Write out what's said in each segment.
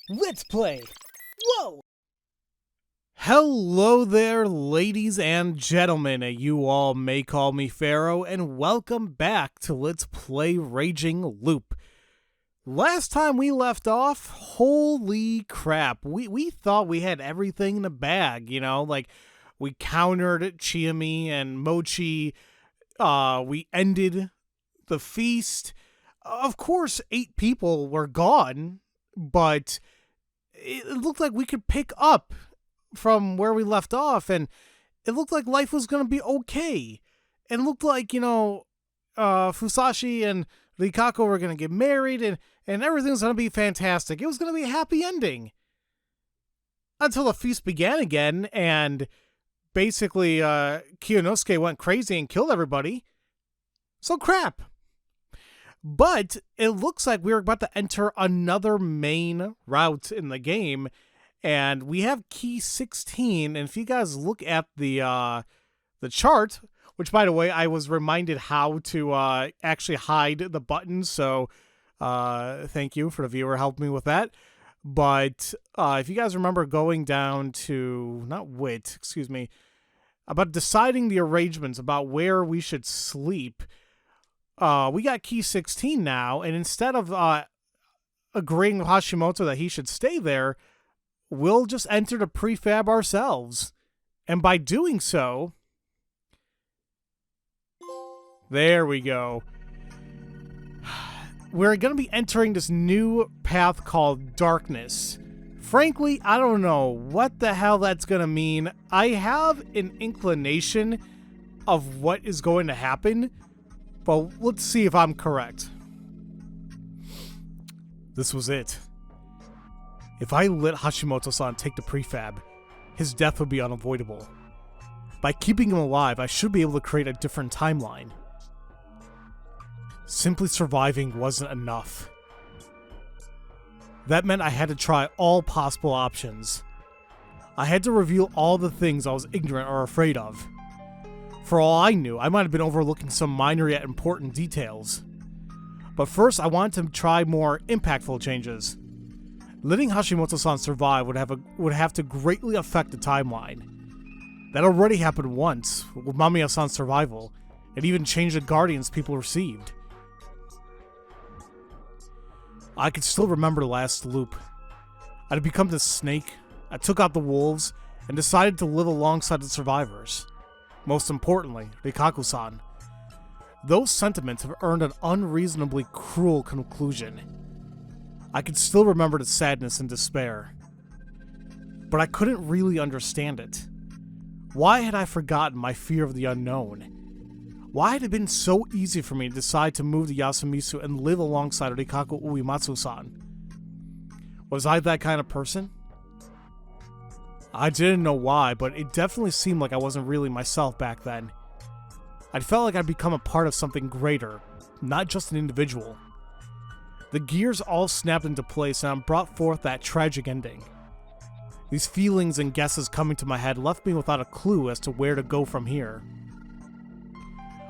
Let's play! Whoa! Hello there, ladies and gentlemen. You all may call me Pharaoh, and welcome back to Let's Play Raging Loop. Last time we left off, holy crap, we thought we had everything in the bag, you know, like we countered Chiami and Mochi, we ended the feast. Of course, 8 people were gone, but it looked like we could pick up from where we left off, and it looked like life was going to be okay. It looked like, you know, Fusashi and Rikako were going to get married, and everything was going to be fantastic. It was going to be a happy ending. Until the feast began again, and basically Kiyonosuke went crazy and killed everybody. So crap. But it looks like we're about to enter another main route in the game, and we have key 16. And if you guys look at the chart, which by the way, I was reminded how to actually hide the buttons, so thank you for the viewer helping me with that. But if you guys remember going down to about deciding the arrangements about where we should sleep. We got key 16 now, and instead of agreeing with Hashimoto that he should stay there, we'll just enter the prefab ourselves. And by doing so, there we go. We're going to be entering this new path called Darkness. Frankly, I don't know what the hell that's going to mean. I have an inclination of what is going to happen, but let's see if I'm correct. This was it. If I let Hashimoto-san take the prefab, his death would be unavoidable. By keeping him alive, I should be able to create a different timeline. Simply surviving wasn't enough. That meant I had to try all possible options. I had to reveal all the things I was ignorant or afraid of. For all I knew, I might have been overlooking some minor yet important details. But first, I wanted to try more impactful changes. Letting Hashimoto-san survive would have to greatly affect the timeline. That already happened once, with Mamiya-san's survival, and even changed the guardians people received. I could still remember the last loop. I had become the snake, I took out the wolves, and decided to live alongside the survivors. Most importantly, Rikaku-san. Those sentiments have earned an unreasonably cruel conclusion. I could still remember the sadness and despair. But I couldn't really understand it. Why had I forgotten my fear of the unknown? Why had it been so easy for me to decide to move to Yasumizu and live alongside Rikaku Uematsu-san? Was I that kind of person? I didn't know why, but it definitely seemed like I wasn't really myself back then. I felt like I'd become a part of something greater, not just an individual. The gears all snapped into place and I brought forth that tragic ending. These feelings and guesses coming to my head left me without a clue as to where to go from here.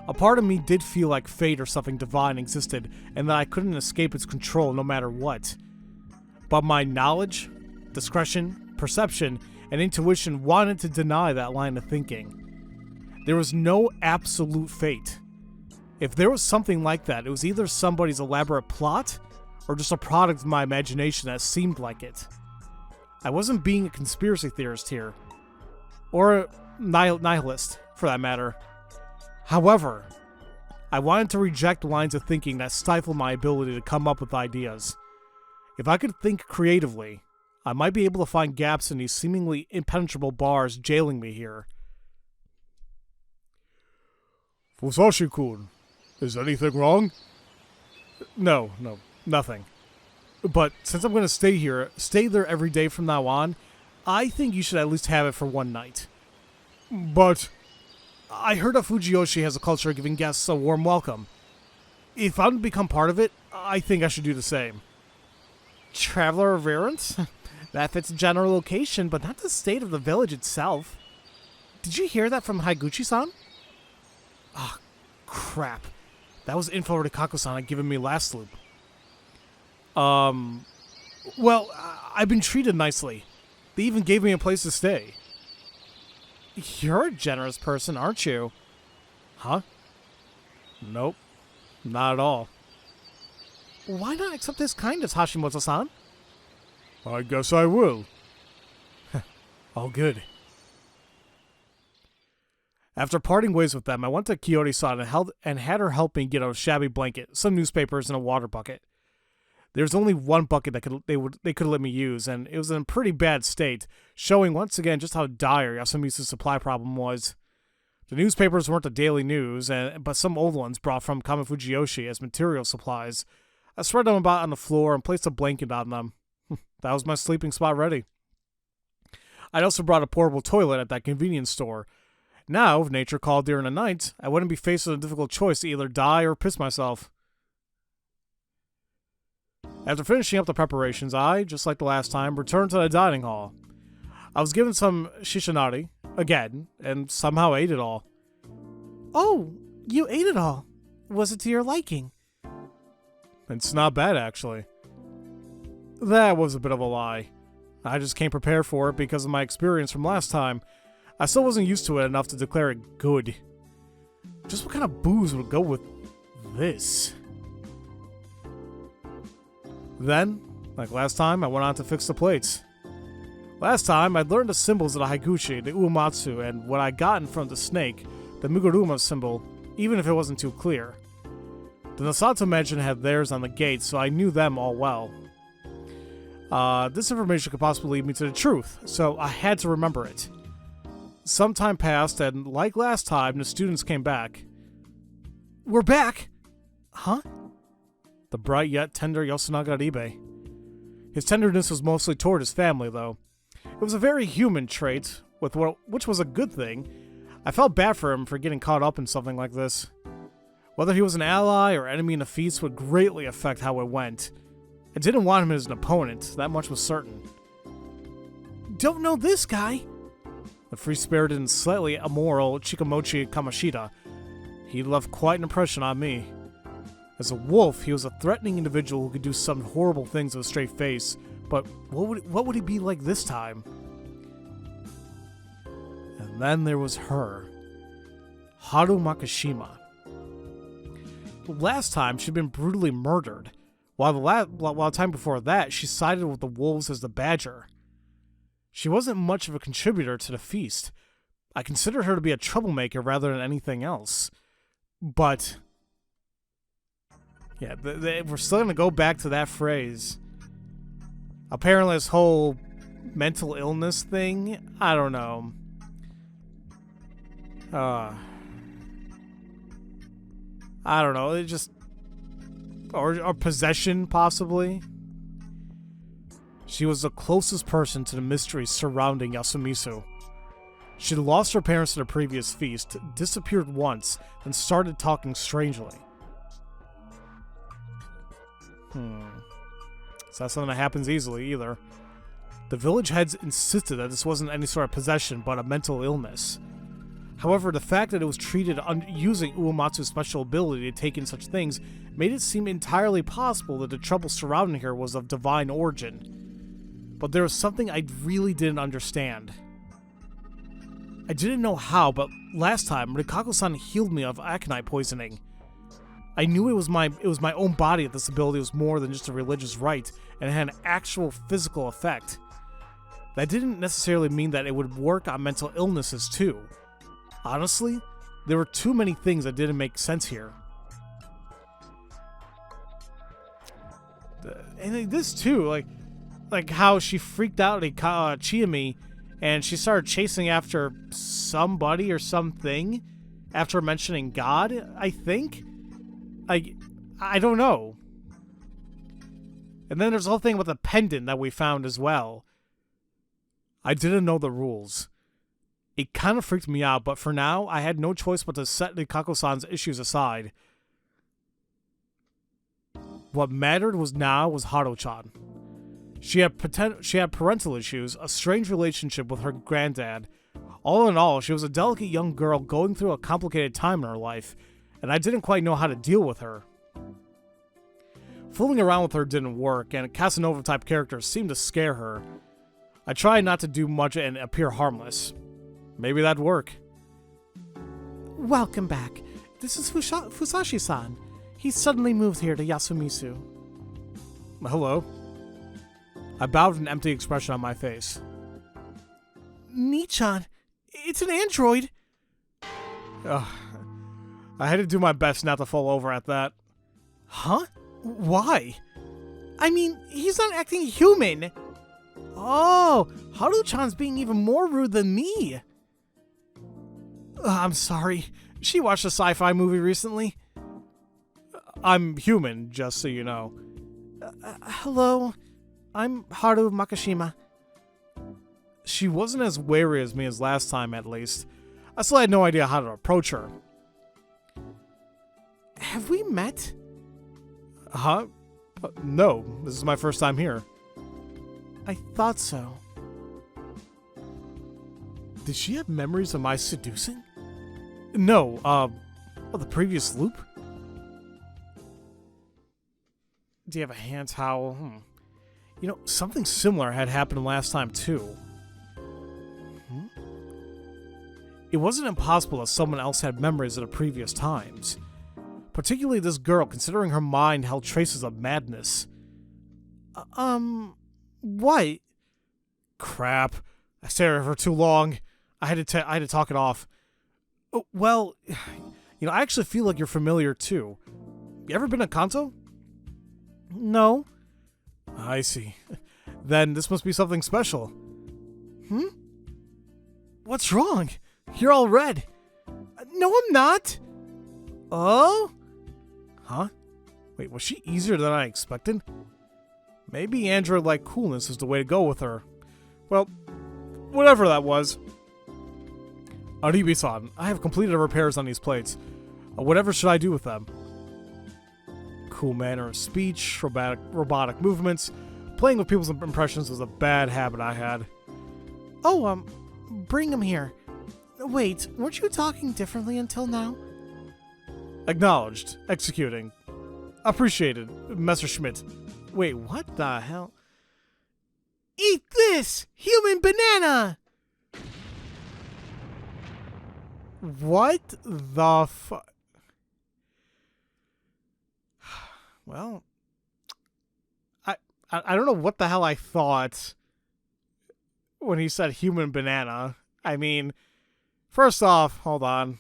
A part of me did feel like fate or something divine existed and that I couldn't escape its control no matter what. But my knowledge, discretion, perception, and intuition wanted to deny that line of thinking. There was no absolute fate. If there was something like that, it was either somebody's elaborate plot, or just a product of my imagination that seemed like it. I wasn't being a conspiracy theorist here. Or a nihilist, for that matter. However, I wanted to reject lines of thinking that stifled my ability to come up with ideas. If I could think creatively, I might be able to find gaps in these seemingly impenetrable bars jailing me here. Fusashi-kun, is anything wrong? No, nothing. But since I'm going to stay there every day from now on, I think you should at least have it for one night. But I heard that Fujiyoshi has a culture of giving guests a warm welcome. If I'm to become part of it, I think I should do the same. Traveler reverence? That fits the general location, but not the state of the village itself. Did you hear that from Higuchi-san? Ah, crap. That was info Rikako-san had given me last loop. Well, I've been treated nicely. They even gave me a place to stay. You're a generous person, aren't you? Huh? Nope. Not at all. Why not accept this kindness, Hashimoto-san? I guess I will. All good. After parting ways with them, I went to Kiyori-san and had her help me get a shabby blanket, some newspapers, and a water bucket. There's only one bucket that they could let me use, and it was in a pretty bad state, showing once again just how dire Yasumizu's supply problem was. The newspapers weren't the daily news, but some old ones brought from Kamifujiyoshi as material supplies. I spread them about on the floor and placed a blanket on them. That was my sleeping spot ready. I'd also brought a portable toilet at that convenience store. Now, if nature called during the night, I wouldn't be faced with a difficult choice to either die or piss myself. After finishing up the preparations, I, just like the last time, returned to the dining hall. I was given some shishinari, again, and somehow ate it all. Oh, you ate it all. Was it to your liking? It's not bad, actually. That was a bit of a lie. I just came prepared for it because of my experience from last time. I still wasn't used to it enough to declare it good. Just what kind of booze would go with this? Then, like last time, I went on to fix the plates. Last time, I'd learned the symbols of the Haiguchi, the Uematsu, and what I got in front of the snake, the Muguruma symbol, even if it wasn't too clear. The Nosato mansion had theirs on the gate, so I knew them all well. This information could possibly lead me to the truth, so I had to remember it. Some time passed, and like last time, the students came back. We're back! Huh? The bright yet tender Yosunaga Ribe. His tenderness was mostly toward his family, though. It was a very human trait, which was a good thing. I felt bad for him for getting caught up in something like this. Whether he was an ally or enemy in the feast would greatly affect how it went. I didn't want him as an opponent, that much was certain. Don't know this guy. The free-spirited and slightly immoral Chikamochi Kamashita. He left quite an impression on me. As a wolf, he was a threatening individual who could do some horrible things with a straight face, but what would he be like this time? And then there was her. Haru Makishima. Last time, she'd been brutally murdered, while the time before that, she sided with the wolves as the badger. She wasn't much of a contributor to the feast. I considered her to be a troublemaker rather than anything else. But yeah, we're still going to go back to that phrase. Apparently this whole mental illness thing, I don't know. I don't know, it just... Or possession, possibly. She was the closest person to the mysteries surrounding Yasumizu. She'd lost her parents at a previous feast, disappeared once, then started talking strangely. It's not something that happens easily, either. The village heads insisted that this wasn't any sort of possession, but a mental illness. However, the fact that it was treated using Uematsu's special ability to take in such things made it seem entirely possible that the trouble surrounding her was of divine origin. But there was something I really didn't understand. I didn't know how, but last time, Rikako-san healed me of aconite poisoning. I knew it was my own body that this ability was more than just a religious rite, and it had an actual physical effect. That didn't necessarily mean that it would work on mental illnesses too. Honestly, there were too many things that didn't make sense here. And this too, like how she freaked out at Chiyomi, and she started chasing after somebody or something after mentioning God, I think? I don't know. And then there's the whole thing with the pendant that we found as well. I didn't know the rules. It kind of freaked me out, but for now, I had no choice but to set Rikako-san's issues aside. What mattered was Haru-chan. She had parental issues, a strange relationship with her granddad. All in all, she was a delicate young girl going through a complicated time in her life, and I didn't quite know how to deal with her. Fooling around with her didn't work, and Casanova-type characters seemed to scare her. I tried not to do much and appear harmless. Maybe that'd work. Welcome back. This is Fusashi-san. He suddenly moved here to Yasumizu. Hello. I bowed with an empty expression on my face. Nichan, it's an android. Ugh. I had to do my best not to fall over at that. Huh? Why? I mean, he's not acting human. Oh, Haru-chan's being even more rude than me. I'm sorry. She watched a sci-fi movie recently. I'm human, just so you know. Hello, I'm Haru Makashima. She wasn't as wary as me as last time, at least. I still had no idea how to approach her. Have we met? Huh? No, this is my first time here. I thought so. Did she have memories of my seducing? No, of the previous loop? Do you have a hand towel? You know, something similar had happened last time, too. It wasn't impossible that someone else had memories of the previous times. Particularly this girl, considering her mind held traces of madness. What? Crap. I stared at her for too long. I had to talk it off. Oh, well, you know, I actually feel like you're familiar, too. You ever been to Kanto? No. I see. Then this must be something special. What's wrong? You're all red. No, I'm not. Oh? Huh? Wait, was she easier than I expected? Maybe android-like coolness is the way to go with her. Well, whatever that was. Aribi-san, I have completed the repairs on these plates. Whatever should I do with them? Cool manner of speech, robotic movements. Playing with people's impressions was a bad habit I had. Oh, bring him here. Wait, weren't you talking differently until now? Acknowledged. Executing. Appreciated, Messerschmitt. Wait, what the hell? Eat this! Human banana! What the fuck? Well, I don't know what the hell I thought when he said human banana. I mean, first off, hold on.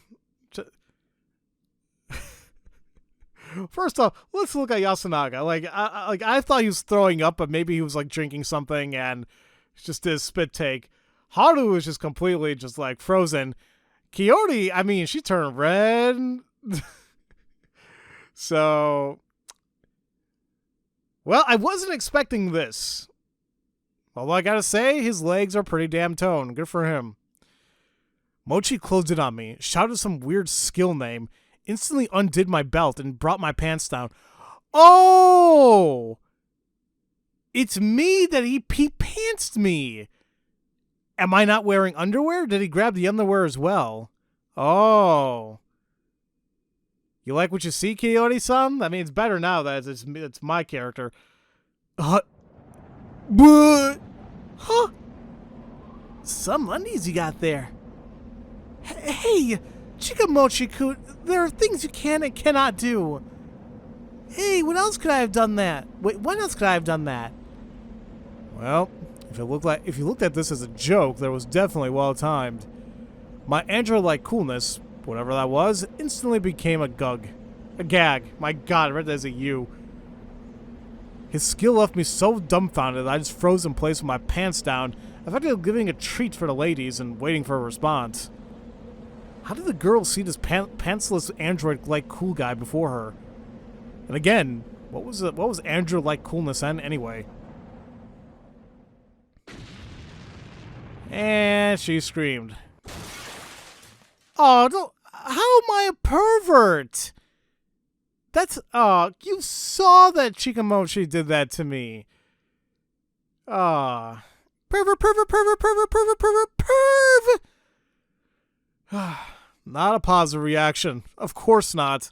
First off, let's look at Yasunaga. I thought he was throwing up, but maybe he was like drinking something and just did a spit take. Haru was just completely just like frozen. Kiyori, I mean, she turned red. So, well, I wasn't expecting this. Although I gotta say, his legs are pretty damn toned. Good for him. Mochi closed in on me, shouted some weird skill name, instantly undid my belt and brought my pants down. Oh! It's me that he pantsed me. Am I not wearing underwear? Did he grab the underwear as well? Oh. You like what you see, Kiyori-san? I mean, it's better now that it's my character. Huh? Some undies you got there. Hey, Chikamochi-kun, there are things you can and cannot do. Hey, when else could I have done that? Wait, when else could I have done that? Well, if you looked at this as a joke, that was definitely well timed. My android-like coolness, whatever that was, instantly became a gag. My God, I read that as a U. His skill left me so dumbfounded that I just froze in place with my pants down, effectively giving a treat for the ladies and waiting for a response. How did the girl see this pantsless android-like cool guy before her? And again, what was android-like coolness anyway? And she screamed. Oh, how am I a pervert? You saw that Chikamochi did that to me. Perv. Not a positive reaction. Of course not.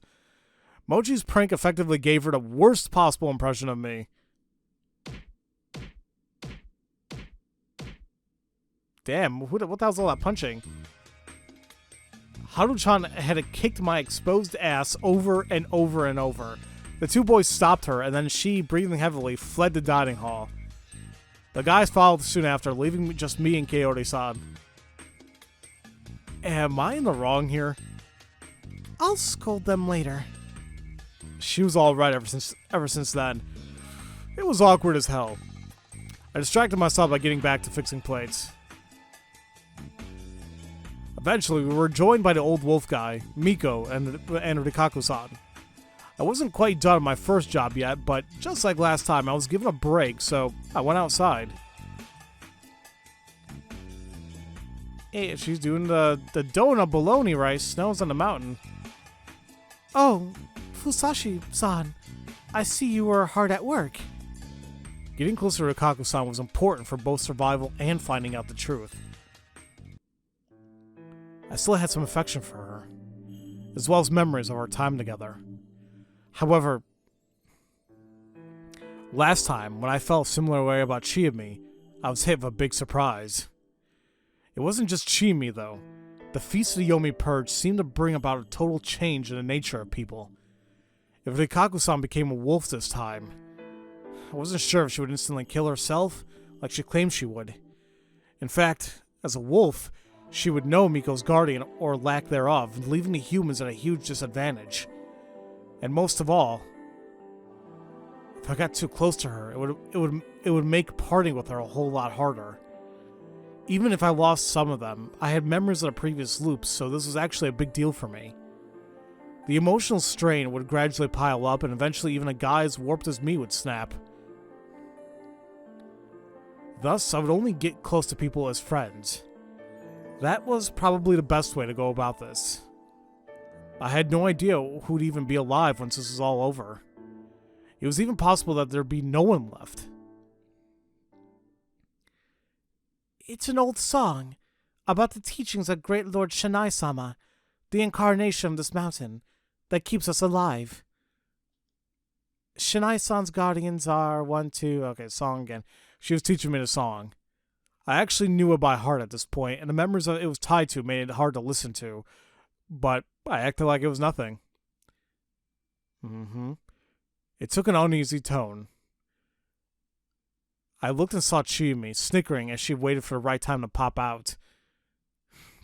Mochi's prank effectively gave her the worst possible impression of me. Damn, what the hell's all that punching? Haru-chan had kicked my exposed ass over and over and over. The two boys stopped her, and then she, breathing heavily, fled the dining hall. The guys followed soon after, leaving just me and Kaori-san. Am I in the wrong here? I'll scold them later. She was alright ever since then. It was awkward as hell. I distracted myself by getting back to fixing plates. Eventually, we were joined by the old wolf guy, Miko, and Rikaku-san. I wasn't quite done with my first job yet, but just like last time, I was given a break, so I went outside. Hey, she's doing the donut bologna rice snows on the mountain. Oh, Fusashi-san, I see you were hard at work. Getting closer to Rikaku-san was important for both survival and finding out the truth. I still had some affection for her, as well as memories of our time together. However, last time, when I felt a similar way about Chiyomi, I was hit with a big surprise. It wasn't just Chiyomi, though. The Feast of the Yomi Purge seemed to bring about a total change in the nature of people. If Rikaku-san became a wolf this time, I wasn't sure if she would instantly kill herself, like she claimed she would. In fact, as a wolf, she would know Miko's guardian, or lack thereof, leaving the humans at a huge disadvantage. And most of all, if I got too close to her, it would make parting with her a whole lot harder. Even if I lost some of them, I had memories of the previous loops, so this was actually a big deal for me. The emotional strain would gradually pile up, and eventually even a guy as warped as me would snap. Thus, I would only get close to people as friends. That was probably the best way to go about this. I had no idea who'd even be alive once this was all over. It was even possible that there'd be no one left. It's an old song about the teachings of Great Lord Shinai-sama, the incarnation of this mountain, that keeps us alive. Shinai-san's guardians are okay, song again. She was teaching me the song. I actually knew it by heart at this point, and the memories that it was tied to made it hard to listen to, but I acted like it was nothing. It took an uneasy tone. I looked and saw Chiyomi, snickering as she waited for the right time to pop out.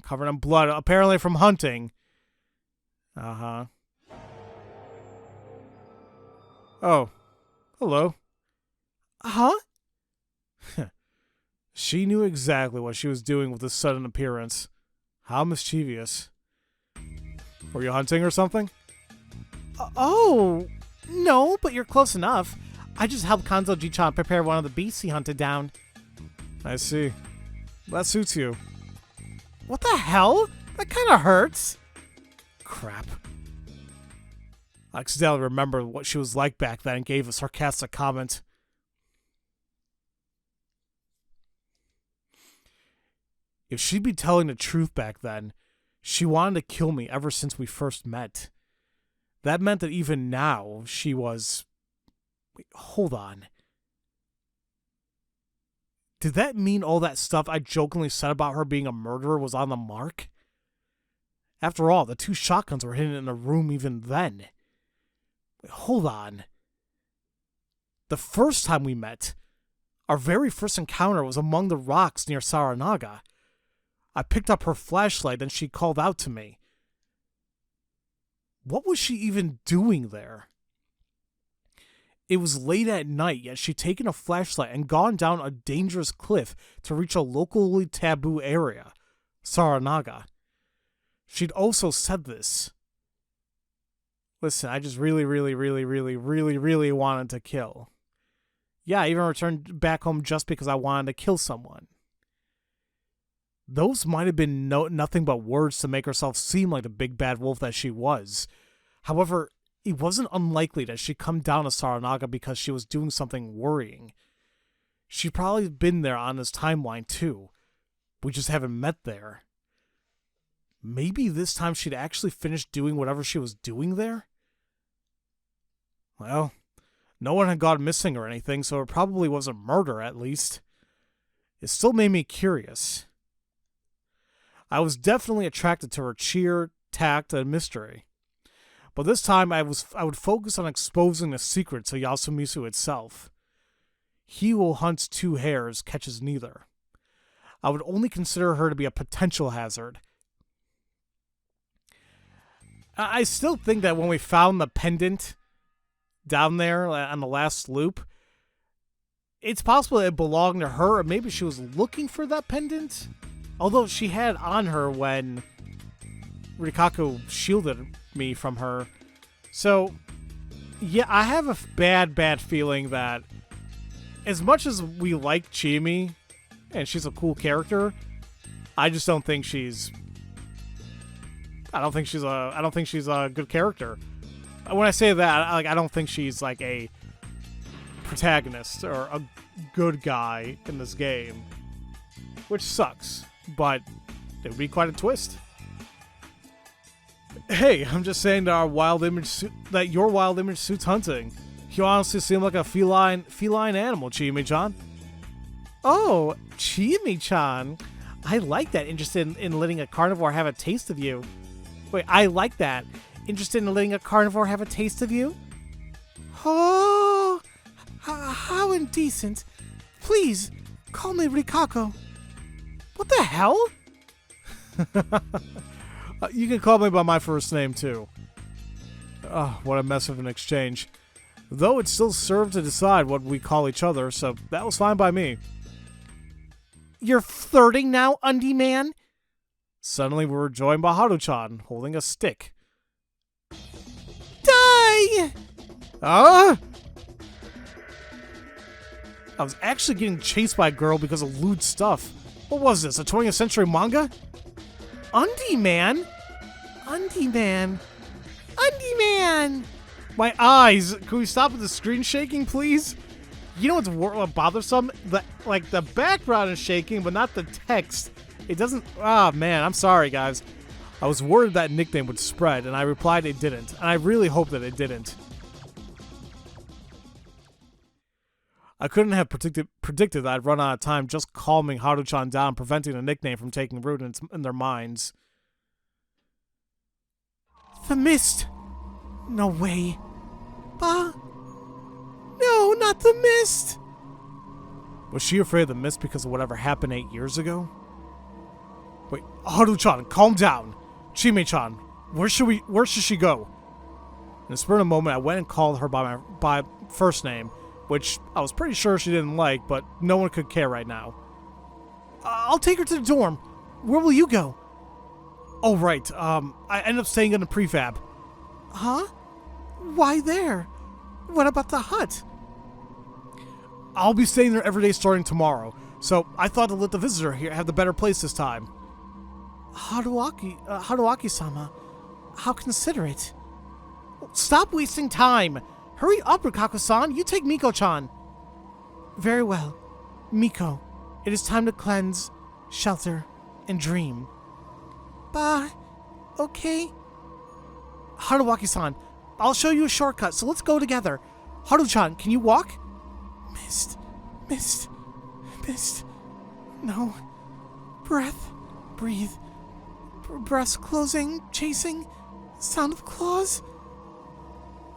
Covered in blood, apparently from hunting. Oh, hello. Huh? She knew exactly what she was doing with this sudden appearance. How mischievous. Were you hunting or something? Oh, no, but you're close enough. I just helped Kanzo-ji-chan prepare one of the beasts he hunted down. I see. That suits you. What the hell? That kind of hurts. Crap. I accidentally remembered what she was like back then and gave a sarcastic comment. If she'd be telling the truth back then, she wanted to kill me ever since we first met. That meant that even now, she was... Wait, hold on. Did that mean all that stuff I jokingly said about her being a murderer was on the mark? After all, the two shotguns were hidden in the room even then. Wait, hold on. The first time we met, our very first encounter was among the rocks near Saranaga. I picked up her flashlight and she called out to me. What was she even doing there? It was late at night, yet she'd taken a flashlight and gone down a dangerous cliff to reach a locally taboo area, Saranaga. She'd also said this. Listen, I just really wanted to kill. Yeah, I even returned back home just because I wanted to kill someone. Those might have been nothing but words to make herself seem like the big bad wolf that she was. However, it wasn't unlikely that she'd come down to Saranaga because she was doing something worrying. She'd probably been there on this timeline too. We just haven't met there. Maybe this time she'd actually finished doing whatever she was doing there? Well, no one had gone missing or anything, so it probably wasn't murder, at least. It still made me curious. I was definitely attracted to her cheer, tact, and mystery. But this time I would focus on exposing the secret to Yasumizu itself. He who hunts two hares catches neither. I would only consider her to be a potential hazard. I still think that when we found the pendant down there on the last loop, it's possible it belonged to her, or maybe she was looking for that pendant. Although she had on her when Rikaku shielded me from her. So, yeah, I have a bad feeling that as much as we like Chimi, and she's a cool character, I just don't think she's... I don't think she's a good character. When I say that, I don't think she's like a protagonist or a good guy in this game, which sucks, but it would be quite a twist. Hey, I'm just saying that your wild image suits hunting. You honestly seem like a feline animal, Chimi-chan. Oh, Chimi-chan. I like that. Interested in letting a carnivore have a taste of you. Wait, I like that. Interested in letting a carnivore have a taste of you? Oh, how indecent. Please, call me Rikako. What the hell? You can call me by my first name, too. Oh, what a mess of an exchange. Though it still served to decide what we call each other, so that was fine by me. You're flirting now, Undie Man? Suddenly we were joined by Haru-chan, holding a stick. Die! I was actually getting chased by a girl because of lewd stuff. What was this, a 20th century manga? Undie Man? Undie Man. Undie Man! My eyes! Can we stop with the screen shaking, please? You know what's bothersome? The background is shaking, but not the text. It doesn't... Ah, man, I'm sorry, guys. I was worried that nickname would spread, and I replied it didn't. And I really hope that it didn't. I couldn't have predicted that I'd run out of time just calming Haru-chan down, preventing the nickname from taking root in their minds. The mist! No way. No, not the mist! Was she afraid of the mist because of whatever happened 8 years ago? Wait, Haru-chan, calm down. Chimi-chan, where should she go? In a spur of a moment, I went and called her by first name, which I was pretty sure she didn't like, but no one could care right now. I'll take her to the dorm. Where will you go? Oh, right, I ended up staying in a prefab. Huh? Why there? What about the hut? I'll be staying there every day starting tomorrow, so I thought to let the visitor here have the better place this time. Haruaki-sama, how considerate. Stop wasting time. Hurry up, Rikaku-san. You take Miko-chan. Very well. Miko, it is time to cleanse, shelter, and dream. Okay. Haruaki-san, I'll show you a shortcut, so let's go together. Haru-chan, can you walk? Mist. No. Breath. Breathe. Breaths closing, chasing. Sound of claws.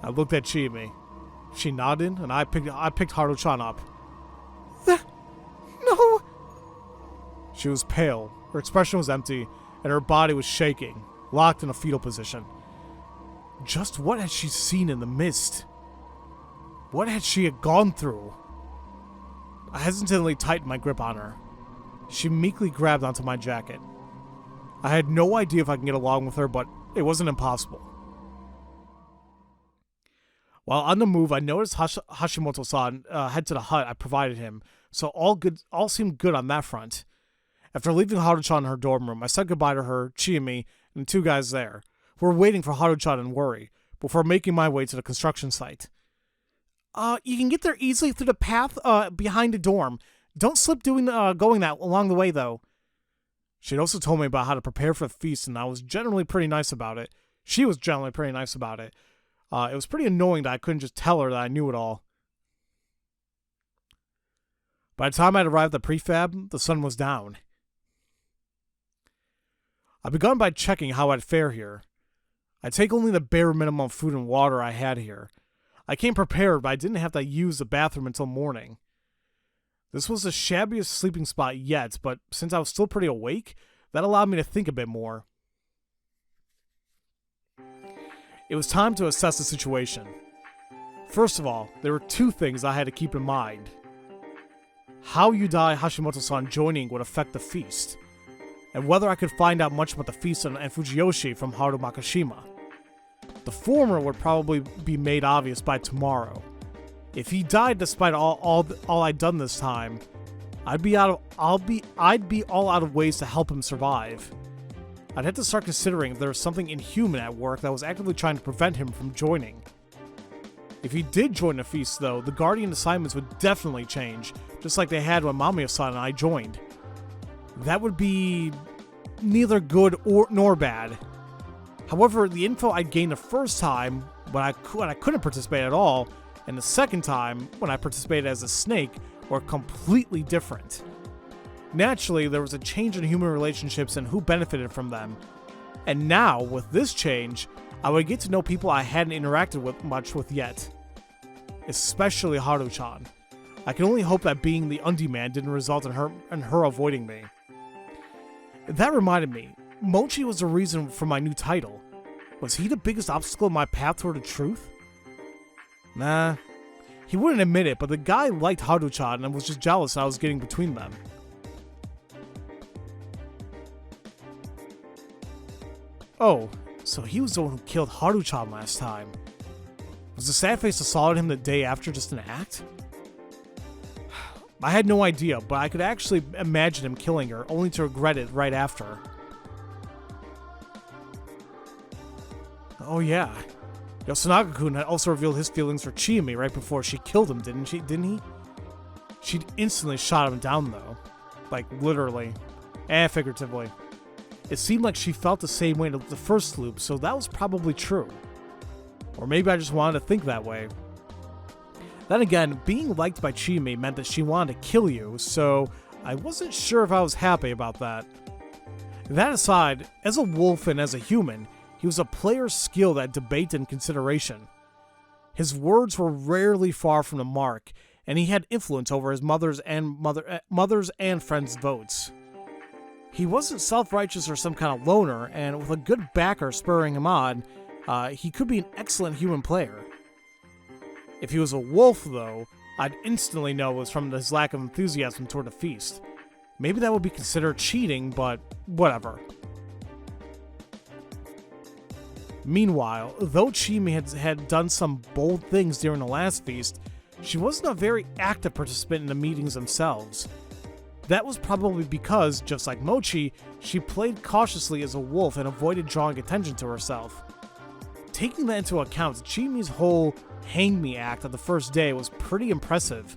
I looked at Chimi. She nodded, and I picked Haru-chan up. No. She was pale, her expression was empty, and her body was shaking, locked in a fetal position. Just what had she seen in the mist? What had she gone through? I hesitantly tightened my grip on her. She meekly grabbed onto my jacket. I had no idea if I can get along with her, but it wasn't impossible. While on the move, I noticed Hashimoto-san head to the hut I provided him, so all seemed good on that front. After leaving Haru-chan in her dorm room, I said goodbye to her, Chimi, and the two guys there, who were waiting for Haru-chan in worry, before making my way to the construction site. You can get there easily through the path behind the dorm. Don't slip going that along the way, though. She'd also told me about how to prepare for the feast, and I was generally pretty nice about it. She was generally pretty nice about it. It was pretty annoying that I couldn't just tell her that I knew it all. By the time I'd arrived at the prefab, the sun was down. I begun by checking how I'd fare here. I'd take only the bare minimum food and water I had here. I came prepared, but I didn't have to use the bathroom until morning. This was the shabbiest sleeping spot yet, but since I was still pretty awake, that allowed me to think a bit more. It was time to assess the situation. First of all, there were two things I had to keep in mind. How Yudai Hashimoto-san joining would affect the feast, and whether I could find out much about the feast and Fujiyoshi from Haru Makishima. The former would probably be made obvious by tomorrow. If he died despite all I'd done this time, I'd be all out of ways to help him survive. I'd have to start considering if there was something inhuman at work that was actively trying to prevent him from joining. If he did join the feast, though, the Guardian assignments would definitely change, just like they had when Mamiya-san and I joined. That would be neither good nor bad. However, the info I'd gained the first time, when I couldn't participate at all, and the second time, when I participated as a snake, were completely different. Naturally, there was a change in human relationships and who benefited from them. And now, with this change, I would get to know people I hadn't interacted much with yet. Especially Haru-chan. I can only hope that being the Undie Man didn't result in her avoiding me. That reminded me, Mochi was the reason for my new title. Was he the biggest obstacle in my path toward the truth? Nah. He wouldn't admit it, but the guy liked Haru-chan and was just jealous that I was getting between them. Oh, so he was the one who killed Haru-chan last time. Was the sad face assaulted him the day after just an act? I had no idea, but I could actually imagine him killing her, only to regret it right after. Oh yeah. Yasunaga-kun had also revealed his feelings for Chiyomi right before she killed him, didn't he? She'd instantly shot him down, though. Like, literally. And figuratively. It seemed like she felt the same way in the first loop, so that was probably true. Or maybe I just wanted to think that way. Then again, being liked by Chiyomi meant that she wanted to kill you, so I wasn't sure if I was happy about that. That aside, as a wolf and as a human, he was a player skilled at debate and consideration. His words were rarely far from the mark, and he had influence over his mother's and friends' votes. He wasn't self-righteous or some kind of loner, and with a good backer spurring him on, he could be an excellent human player. If he was a wolf, though, I'd instantly know it was from his lack of enthusiasm toward the feast. Maybe that would be considered cheating, but whatever. Meanwhile, though Chiyomi had done some bold things during the last feast, she wasn't a very active participant in the meetings themselves. That was probably because, just like Mochi, she played cautiously as a wolf and avoided drawing attention to herself. Taking that into account, Chiyomi's whole hang me act of the first day was pretty impressive.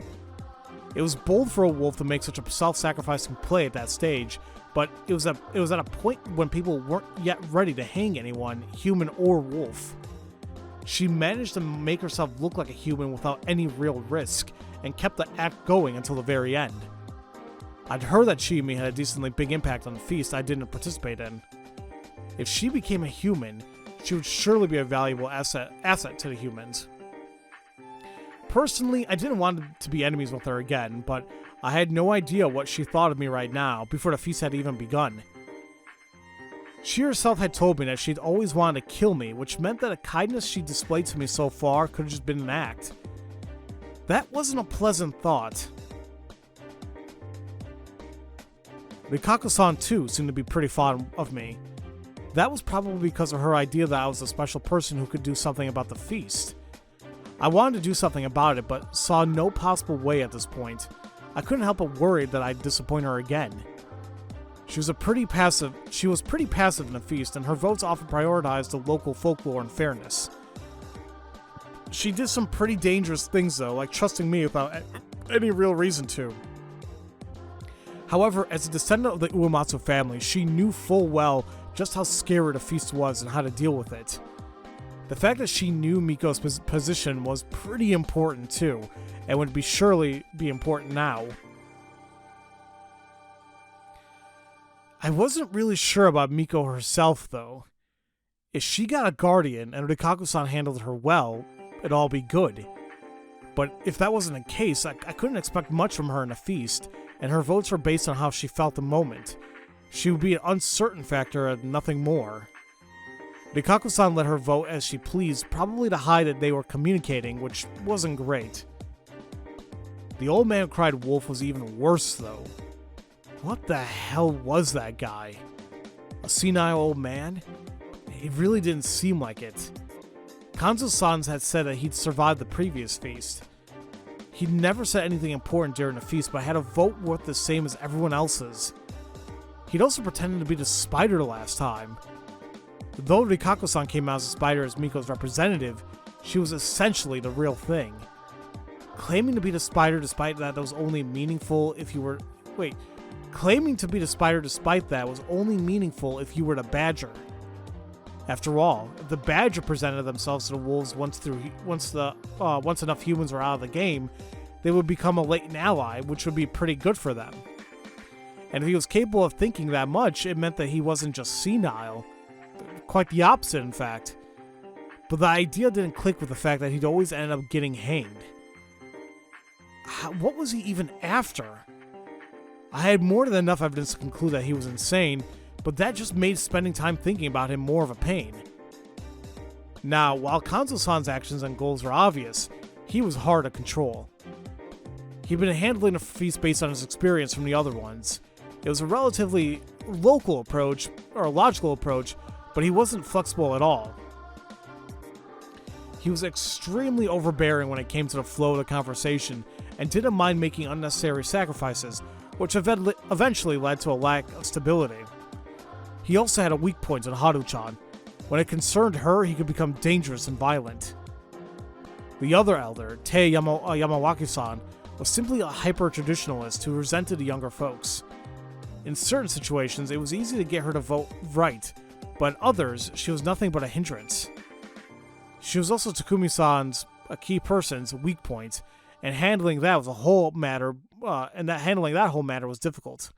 It was bold for a wolf to make such a self-sacrificing play at that stage, but it was at a point when people weren't yet ready to hang anyone, human or wolf. She managed to make herself look like a human without any real risk, and kept the act going until the very end. I'd heard that Chiyomi had a decently big impact on the feast I didn't participate in. If she became a human, she would surely be a valuable asset to the humans. Personally, I didn't want to be enemies with her again, but I had no idea what she thought of me right now before the feast had even begun. She herself had told me that she'd always wanted to kill me, which meant that the kindness she displayed to me so far could have just been an act. That wasn't a pleasant thought. Rikaku-san too seemed to be pretty fond of me. That was probably because of her idea that I was a special person who could do something about the feast. I wanted to do something about it, but saw no possible way at this point. I couldn't help but worry that I'd disappoint her again. She was pretty passive in the feast, and her votes often prioritized the local folklore and fairness. She did some pretty dangerous things though, like trusting me without any real reason to. However, as a descendant of the Uematsu family, she knew full well just how scary the feast was and how to deal with it. The fact that she knew Miko's position was pretty important too, and would surely be important now. I wasn't really sure about Miko herself, though. If she got a guardian and Rikaku-san handled her well, it'd all be good. But if that wasn't the case, I couldn't expect much from her in a feast, and her votes were based on how she felt the moment. She would be an uncertain factor and nothing more. Rikaku-san let her vote as she pleased, probably to hide that they were communicating, which wasn't great. The old man who cried wolf was even worse, though. What the hell was that guy? A senile old man? He really didn't seem like it. Kanzo-san had said that he'd survived the previous feast. He'd never said anything important during the feast, but had a vote worth the same as everyone else's. He'd also pretended to be the spider last time. Though Rikaku-san came out as a spider as Miko's representative, she was essentially the real thing. Claiming to be the spider despite that was only meaningful if you were... Claiming to be the spider despite that was only meaningful if you were the badger. After all, if the badger presented themselves to the wolves once enough humans were out of the game, they would become a latent ally, which would be pretty good for them. And if he was capable of thinking that much, it meant that he wasn't just senile. Quite the opposite, in fact. But the idea didn't click with the fact that he'd always ended up getting hanged. What was he even after? I had more than enough evidence to conclude that he was insane, but that just made spending time thinking about him more of a pain. Now, while Kanzo-san's actions and goals were obvious, he was hard to control. He'd been handling the feast based on his experience from the other ones. It was a relatively logical approach, but he wasn't flexible at all. He was extremely overbearing when it came to the flow of the conversation, and didn't mind making unnecessary sacrifices, which eventually led to a lack of stability. He also had a weak point on Haru-chan. When it concerned her, he could become dangerous and violent. The other elder, Tei Yamawaki-san, was simply a hyper-traditionalist who resented the younger folks. In certain situations, it was easy to get her to vote right, but in others, she was nothing but a hindrance. She was also Takumi-san's, a key person's, weak point, and handling that whole matter was difficult.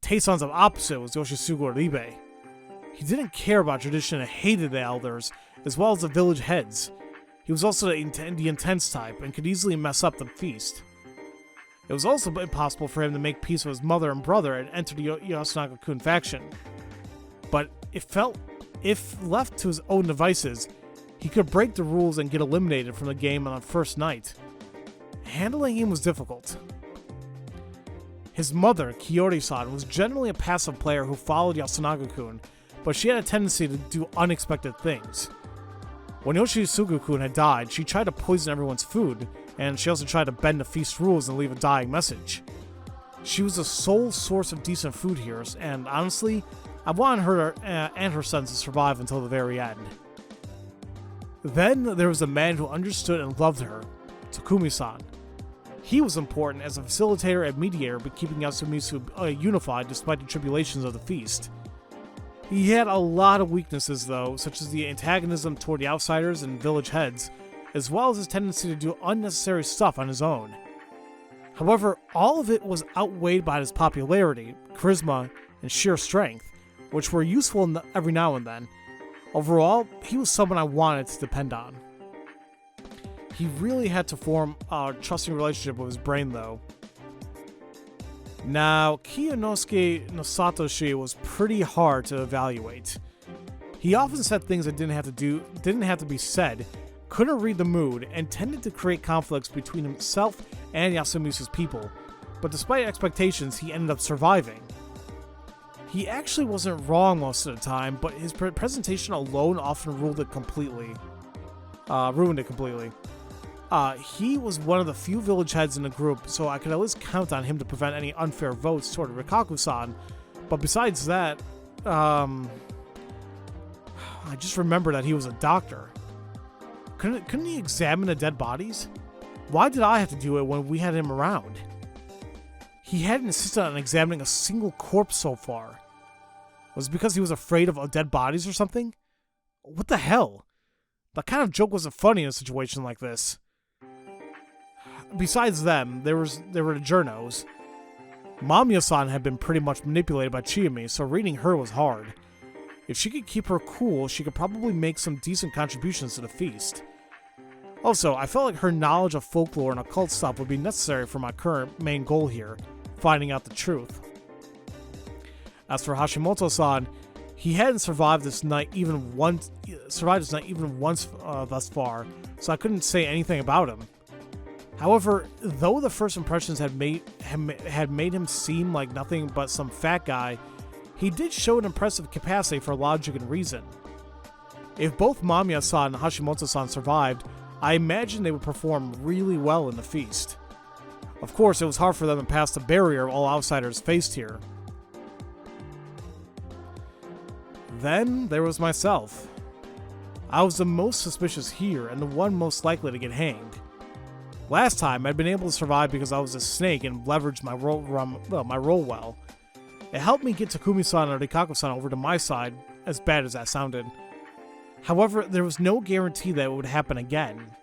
Tei-san's opposite was Yoshisugu Oribe. He didn't care about tradition and hated the elders, as well as the village heads. He was also the intense type, and could easily mess up the feast. It was also impossible for him to make peace with his mother and brother and enter the Yasunaga-kun faction. But if left to his own devices, he could break the rules and get eliminated from the game on the first night. Handling him was difficult. His mother, Kiyori-san, was generally a passive player who followed Yasunaga-kun, but she had a tendency to do unexpected things. When Yoshisugu-kun had died, she tried to poison everyone's food, and she also tried to bend the feast rules and leave a dying message. She was the sole source of decent food here, and honestly, I wanted her and her sons to survive until the very end. Then there was a man who understood and loved her, Takumi-san. He was important as a facilitator and mediator, but keeping Yasumizu unified despite the tribulations of the feast. He had a lot of weaknesses, though, such as the antagonism toward the outsiders and village heads, as well as his tendency to do unnecessary stuff on his own. However, all of it was outweighed by his popularity, charisma, and sheer strength, which were useful every now and then. Overall, he was someone I wanted to depend on. He really had to form a trusting relationship with his brain, though. Now, Kiyonosuke no Satoshi was pretty hard to evaluate. He often said things that didn't have to be said, couldn't read the mood, and tended to create conflicts between himself and Yasumizu's people, but despite expectations, he ended up surviving. He actually wasn't wrong most of the time, but his presentation alone often ruined it completely. He was one of the few village heads in the group, so I could at least count on him to prevent any unfair votes toward Rikaku-san, but besides that, I just remember that he was a doctor. Couldn't he examine the dead bodies? Why did I have to do it when we had him around? He hadn't insisted on examining a single corpse so far. Was it because he was afraid of dead bodies or something? What the hell? That kind of joke wasn't funny in a situation like this. Besides them, there were the journos. Mamiya-san had been pretty much manipulated by Chiyami, so reading her was hard. If she could keep her cool, she could probably make some decent contributions to the feast. Also, I felt like her knowledge of folklore and occult stuff would be necessary for my current main goal here, finding out the truth. As for Hashimoto-san, he hadn't survived this night even once thus far, so I couldn't say anything about him. However, though the first impressions had made him seem like nothing but some fat guy, he did show an impressive capacity for logic and reason. If both Mamiya-san and Hashimoto-san survived, I imagine they would perform really well in the feast. Of course, it was hard for them to pass the barrier all outsiders faced here. Then there was myself. I was the most suspicious here and the one most likely to get hanged. Last time, I'd been able to survive because I was a snake and leveraged my role well. It helped me get Takumi-san and Rikaku-san over to my side, as bad as that sounded. However, there was no guarantee that it would happen again.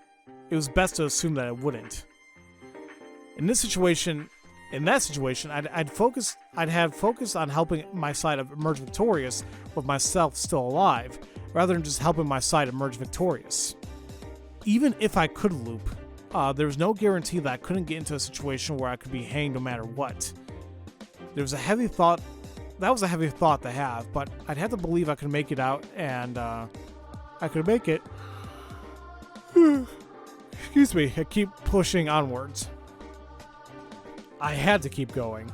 It was best to assume that it wouldn't. In that situation, I'd have focused on helping my side emerge victorious with myself still alive, rather than just helping my side emerge victorious. Even if I could loop, there was no guarantee that I couldn't get into a situation where I could be hanged no matter what. That was a heavy thought to have, but I'd have to believe I could make it out, and I could make it. Excuse me, I keep pushing onwards. I had to keep going.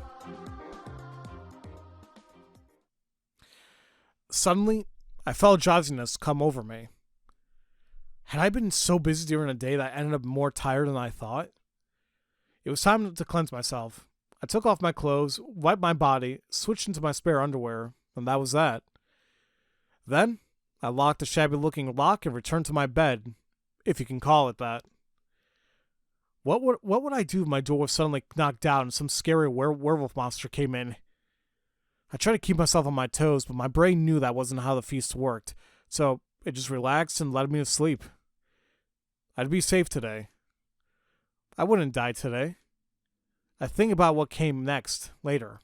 Suddenly, I felt drowsiness come over me. Had I been so busy during the day that I ended up more tired than I thought? It was time to cleanse myself. I took off my clothes, wiped my body, switched into my spare underwear, and that was that. Then, I locked the shabby-looking lock and returned to my bed, if you can call it that. What would I do if my door was suddenly knocked down and some scary werewolf monster came in? I tried to keep myself on my toes, but my brain knew that wasn't how the feast worked, so it just relaxed and led me to sleep. I'd be safe today. I wouldn't die today. I'd think about what came next, later.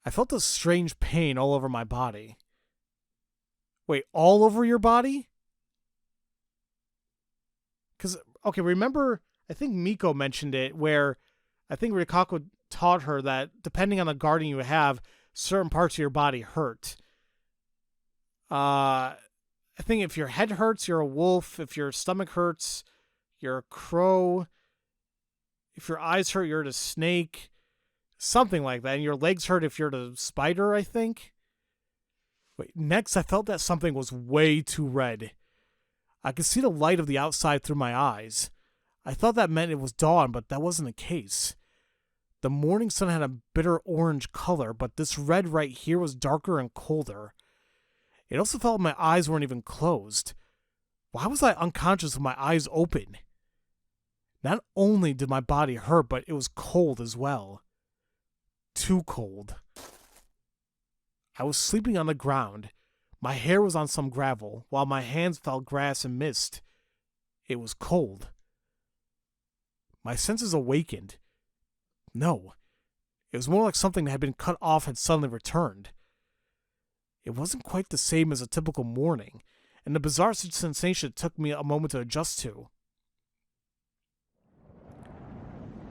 I felt a strange pain all over my body. Wait, all over your body? Because, okay, remember, I think Miko mentioned it, where I think Rikaku taught her that depending on the guardian you have, certain parts of your body hurt. I think if your head hurts, you're a wolf. If your stomach hurts, you're a crow. If your eyes hurt, you're the snake. Something like that. And your legs hurt if you're the spider, I think. Wait, next I felt that something was way too red. I could see the light of the outside through my eyes. I thought that meant it was dawn, but that wasn't the case. The morning sun had a bitter orange color, but this red right here was darker and colder. It also felt my eyes weren't even closed. Why was I unconscious with my eyes open? Not only did my body hurt, but it was cold as well. Too cold. I was sleeping on the ground. My hair was on some gravel, while my hands felt grass and mist. It was cold. My senses awakened. No. It was more like something that had been cut off had suddenly returned. It wasn't quite the same as a typical morning, and the bizarre sensation took me a moment to adjust to.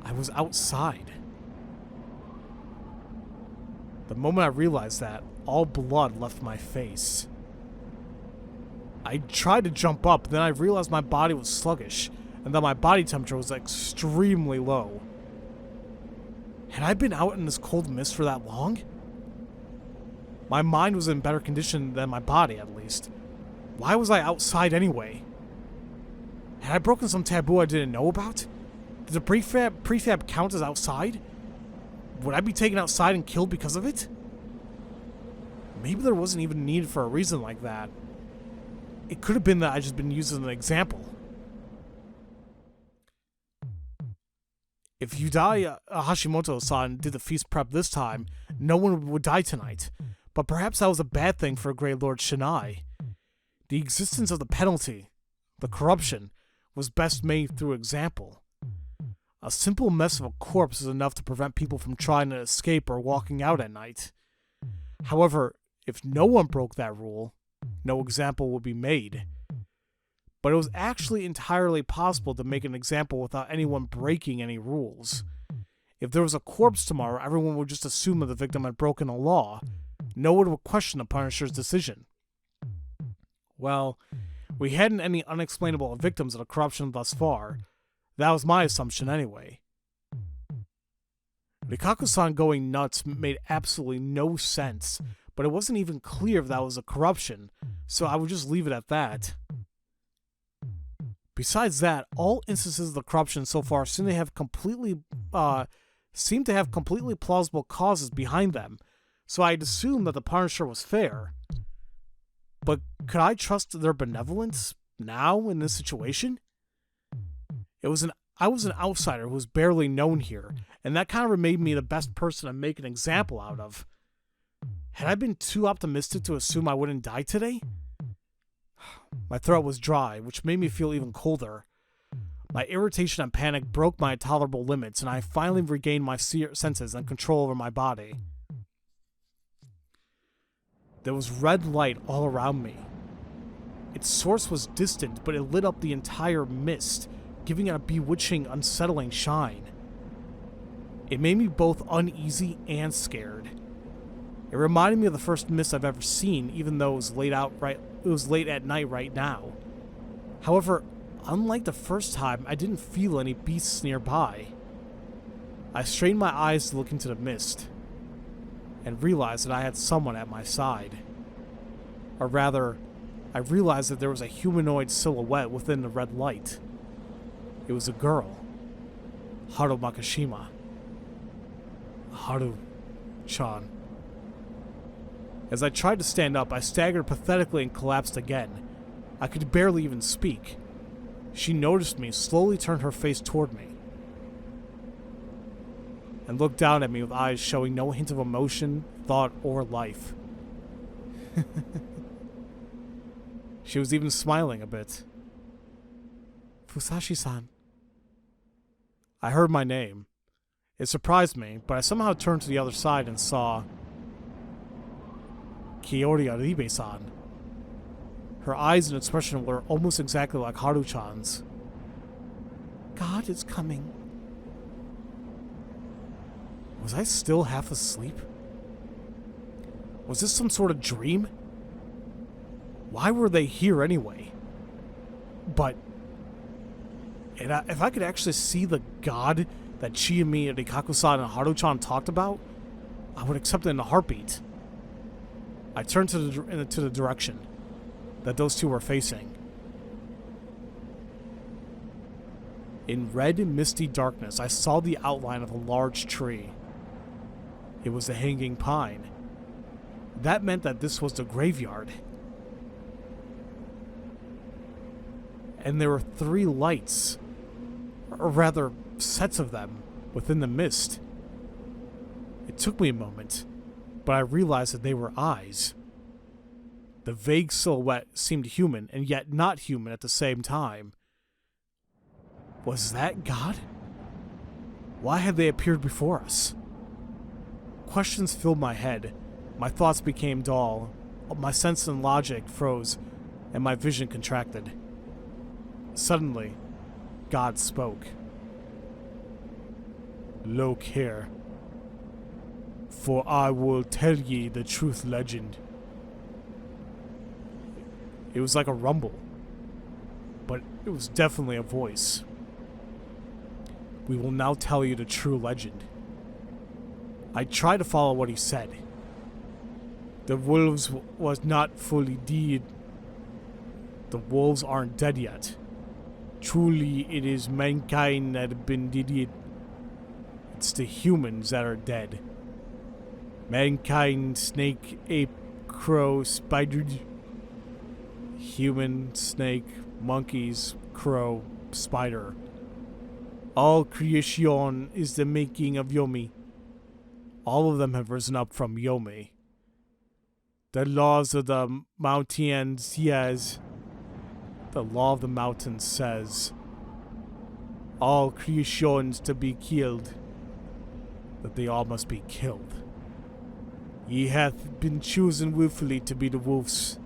I was outside. The moment I realized that, all blood left my face. I tried to jump up, then I realized my body was sluggish, and that my body temperature was extremely low. Had I been out in this cold mist for that long? My mind was in better condition than my body, at least. Why was I outside anyway? Had I broken some taboo I didn't know about? Did the prefab count as outside? Would I be taken outside and killed because of it? Maybe there wasn't even need for a reason like that. It could have been that I just been used as an example. If Hashimoto-san did the feast prep this time, no one would die tonight. But perhaps that was a bad thing for Grey Lord Shinai. The existence of the penalty, the corruption, was best made through example. A simple mess of a corpse is enough to prevent people from trying to escape or walking out at night. However, if no one broke that rule, no example would be made. But it was actually entirely possible to make an example without anyone breaking any rules. If there was a corpse tomorrow, everyone would just assume that the victim had broken a law. No one would question the Punisher's decision. Well, we hadn't any unexplainable victims of the corruption thus far. That was my assumption anyway. Rikaku-san going nuts made absolutely no sense, but it wasn't even clear if that was a corruption, so I would just leave it at that. Besides that, all instances of the corruption so far seem to have completely plausible causes behind them, so I'd assume that the Punisher was fair. But could I trust their benevolence now in this situation? I was an outsider who was barely known here, and that kind of made me the best person to make an example out of. Had I been too optimistic to assume I wouldn't die today? My throat was dry, which made me feel even colder. My irritation and panic broke my intolerable limits, and I finally regained my senses and control over my body. There was red light all around me. Its source was distant, but it lit up the entire mist, giving it a bewitching, unsettling shine. It made me both uneasy and scared. It reminded me of the first mist I've ever seen, even though it was late at night right now. However, unlike the first time, I didn't feel any beasts nearby. I strained my eyes to look into the mist, and realized that I had someone at my side. Or rather, I realized that there was a humanoid silhouette within the red light. It was a girl. Haru Makishima. Haru-chan. As I tried to stand up, I staggered pathetically and collapsed again. I could barely even speak. She noticed me, slowly turned her face toward me, and looked down at me with eyes showing no hint of emotion, thought, or life. She was even smiling a bit. Fusashi-san. I heard my name. It surprised me, but I somehow turned to the other side and saw Kiori Aribe-san. Her eyes and expression were almost exactly like Haru-chan's. God is coming. Was I still half asleep? Was this some sort of dream? Why were they here anyway? But if I could actually see the god that Chiyami, Rikaku-san, and Haru-chan talked about, I would accept it in a heartbeat. I turned to the direction that those two were facing. In red, misty darkness, I saw the outline of a large tree. It was a hanging pine. That meant that this was the graveyard. And there were 3 lights, or rather, sets of them, within the mist. It took me a moment, but I realized that they were eyes. The vague silhouette seemed human, and yet not human at the same time. Was that God? Why had they appeared before us? Questions filled my head. My thoughts became dull. My sense and logic froze, and my vision contracted. Suddenly, God spoke. Look here, for I will tell ye the truth legend. It was like a rumble, but it was definitely a voice. We will now tell you the true legend. I tried to follow what he said. The wolves was not fully dead. The wolves aren't dead yet. Truly, it is mankind that have been dead. It's the humans that are dead. Mankind, snake, ape, crow, spider. Human, snake, monkeys, crow, spider. All creation is the making of Yomi. All of them have risen up from Yomi. The laws of the mountains, yes. The law of the mountains says all creations to be killed, that they all must be killed. Ye hath been chosen willfully to be the wolves.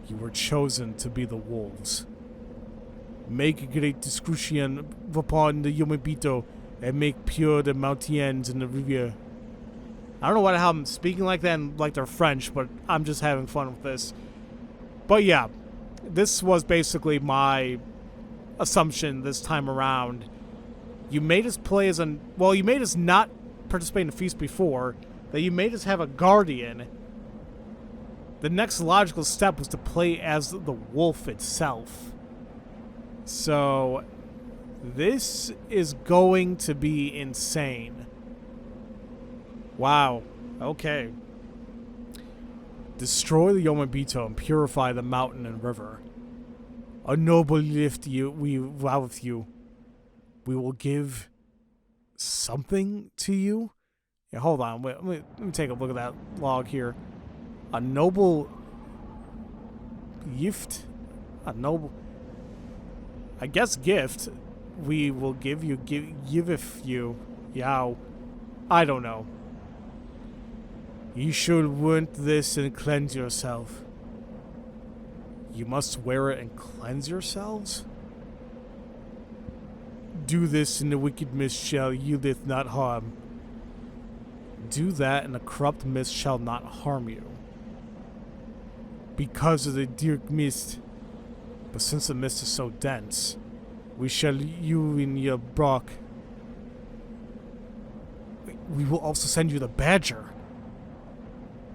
You were chosen to be the wolves. Make a great discretion upon the Yomibito and make pure the mountains and the river. I don't know how I'm speaking like that and like they're French, but I'm just having fun with this. But yeah, this was basically my assumption this time around. You made us play as an... Well, you made us not participate in the feast before. That you made us have a guardian. The next logical step was to play as the wolf itself. So, this is going to be insane. Wow. Okay. Destroy the Yomibito and purify the mountain and river. A noble gift we vow with you. We will give something to you. Yeah, hold on. Wait, let me take a look at that log here. A noble gift? A noble... I guess gift. We will give you... Give if you... Yow. I don't know. You should want this and cleanse yourself. You must wear it and cleanse yourselves? Do this and the wicked mist shall yieldeth not harm. Do that and the corrupt mist shall not harm you. Because of the dark mist. But since the mist is so dense, we shall you in your brock. We will also send you the badger.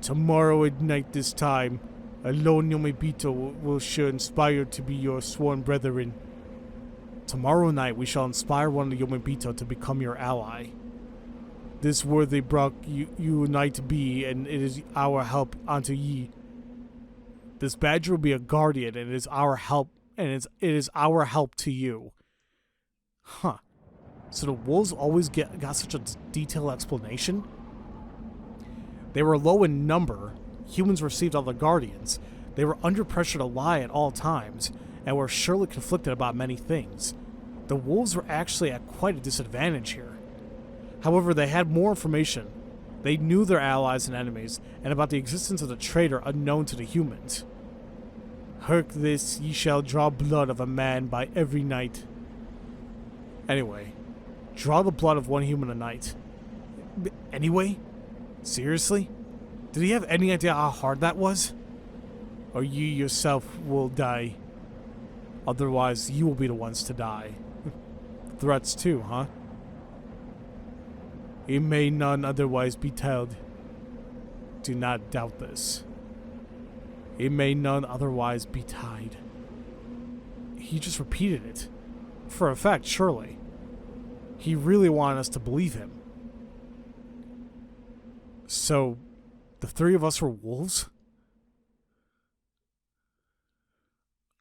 Tomorrow at night this time, a lone Yomibito will sure inspire to be your sworn brethren. Tomorrow night we shall inspire one of the Yomibito to become your ally. This worthy brock you unite be, and it is our help unto ye. This badger will be a guardian, and it is our help, and it is our help to you. Huh. So the wolves always got such a detailed explanation? They were low in number. Humans received all the guardians. They were under pressure to lie at all times, and were surely conflicted about many things. The wolves were actually at quite a disadvantage here. However, they had more information. They knew their allies and enemies, and about the existence of the traitor unknown to the humans. Hark this, ye shall draw blood of a man by every night. Anyway, draw the blood of one human a night. Anyway? Seriously? Did he have any idea how hard that was? Or you yourself will die. Otherwise, you will be the ones to die. Threats too, huh? It may none otherwise be told. Do not doubt this. It may none otherwise be tied. He just repeated it. For effect, surely. He really wanted us to believe him. So, the three of us were wolves?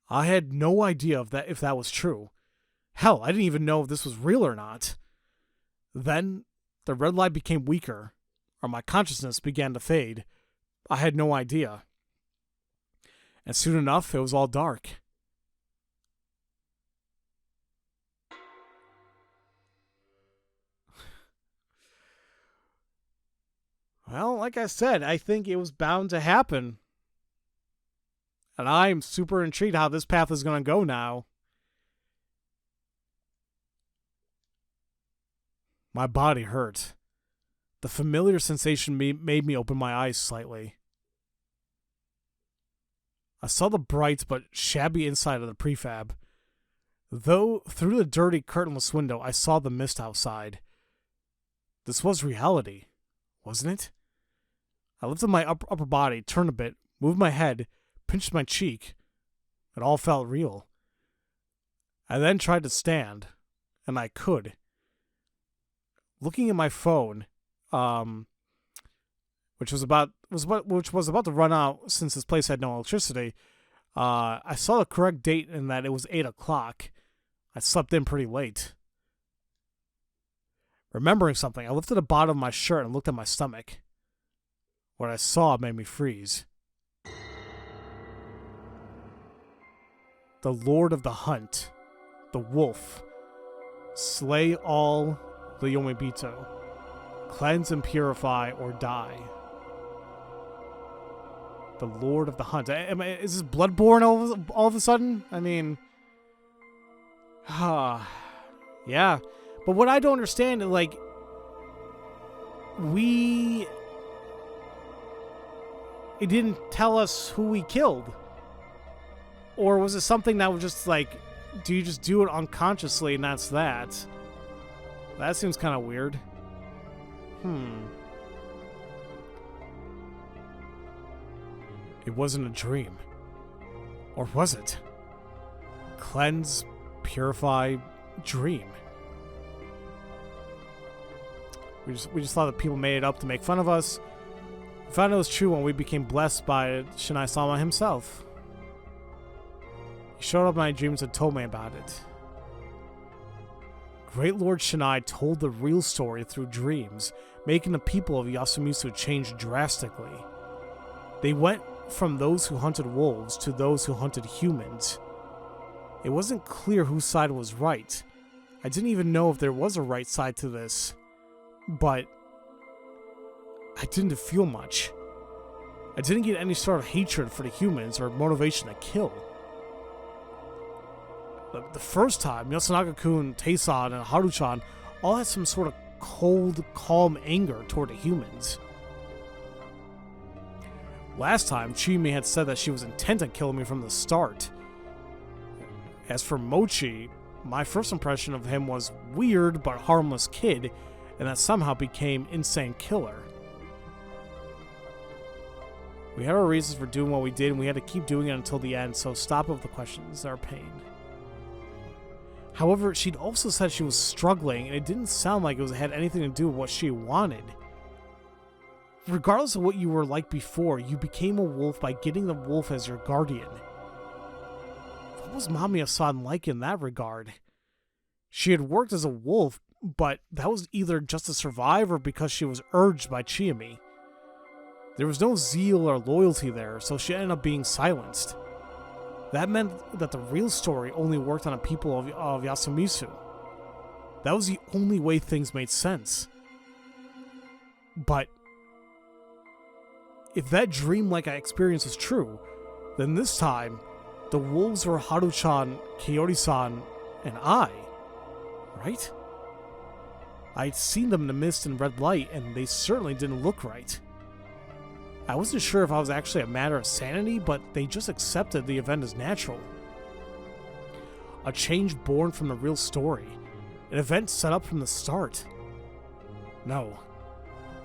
I had no idea if that was true. Hell, I didn't even know if this was real or not. Then, the red light became weaker, or my consciousness began to fade. I had no idea. And soon enough, it was all dark. Well, like I said, I think it was bound to happen. And I'm super intrigued how this path is going to go now. My body hurt. The familiar sensation made me open my eyes slightly. I saw the bright but shabby inside of the prefab. Though through the dirty curtainless window, I saw the mist outside. This was reality, wasn't it? I lifted my upper body, turned a bit, moved my head, pinched my cheek. It all felt real. I then tried to stand, and I could. Looking at my phone, which was about to run out since this place had no electricity, I saw the correct date in that it was 8 o'clock. I slept in pretty late. Remembering something, I lifted the bottom of my shirt and looked at my stomach. What I saw made me freeze. The Lord of the Hunt, the Wolf. Slay all the Yomibito. Cleanse and purify or die. The Lord of the Hunt. Is this Bloodborne all of a sudden? I mean... yeah. But what I don't understand is, like... It didn't tell us who we killed. Or was it something that was just like... Do you just do it unconsciously and that's that? That seems kind of weird. It wasn't a dream. Or was it? Cleanse, purify, dream. We just thought that people made it up to make fun of us. We found it was true when we became blessed by Shinai-sama himself. He showed up in my dreams and told me about it. Great Lord Shinai told the real story through dreams, making the people of Yasumizu change drastically. They went from those who hunted wolves to those who hunted humans. It wasn't clear whose side was right. I didn't even know if there was a right side to this. But I didn't feel much. I didn't get any sort of hatred for the humans or motivation to kill. The first time, Yasunaga-kun, Teisan, and Haruchan all had some sort of cold, calm anger toward the humans. Last time, Chimi had said that she was intent on killing me from the start. As for Mochi, my first impression of him was weird but harmless kid, and that somehow became insane killer. We had our reasons for doing what we did, and we had to keep doing it until the end, so stop with the questions, they're a pain. However, she'd also said she was struggling, and it didn't sound like it had anything to do with what she wanted. Regardless of what you were like before, you became a wolf by getting the wolf as your guardian. What was Mamiya-san like in that regard? She had worked as a wolf, but that was either just to survive or because she was urged by Chiyomi. There was no zeal or loyalty there, so she ended up being silenced. That meant that the real story only worked on the people of Yasumizu. That was the only way things made sense. But if that dream-like experience was true, then this time, the wolves were Haru-chan, Kiyori-san, and I, right? I'd seen them in the mist and red light, and they certainly didn't look right. I wasn't sure if I was actually a matter of sanity, but they just accepted the event as natural. A change born from the real story. An event set up from the start. No.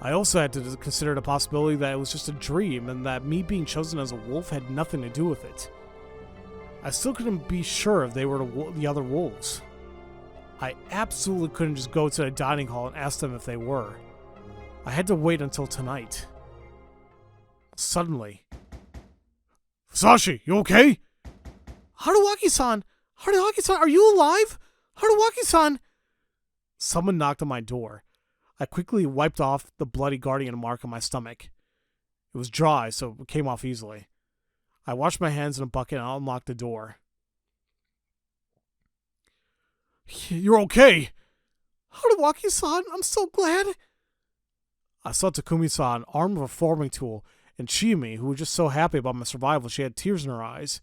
I also had to consider the possibility that it was just a dream, and that me being chosen as a wolf had nothing to do with it. I still couldn't be sure if they were the other wolves. I absolutely couldn't just go to the dining hall and ask them if they were. I had to wait until tonight. Suddenly. Sashi, you okay? Haruwaki-san! Haruwaki-san, are you alive? Haruwaki-san! Someone knocked on my door. I quickly wiped off the bloody guardian mark on my stomach. It was dry, so it came off easily. I washed my hands in a bucket and unlocked the door. You're okay! Haruwaki-san, I'm so glad! I saw Takumi-san, armed with a farming tool, and Chiyomi, who was just so happy about my survival she had tears in her eyes.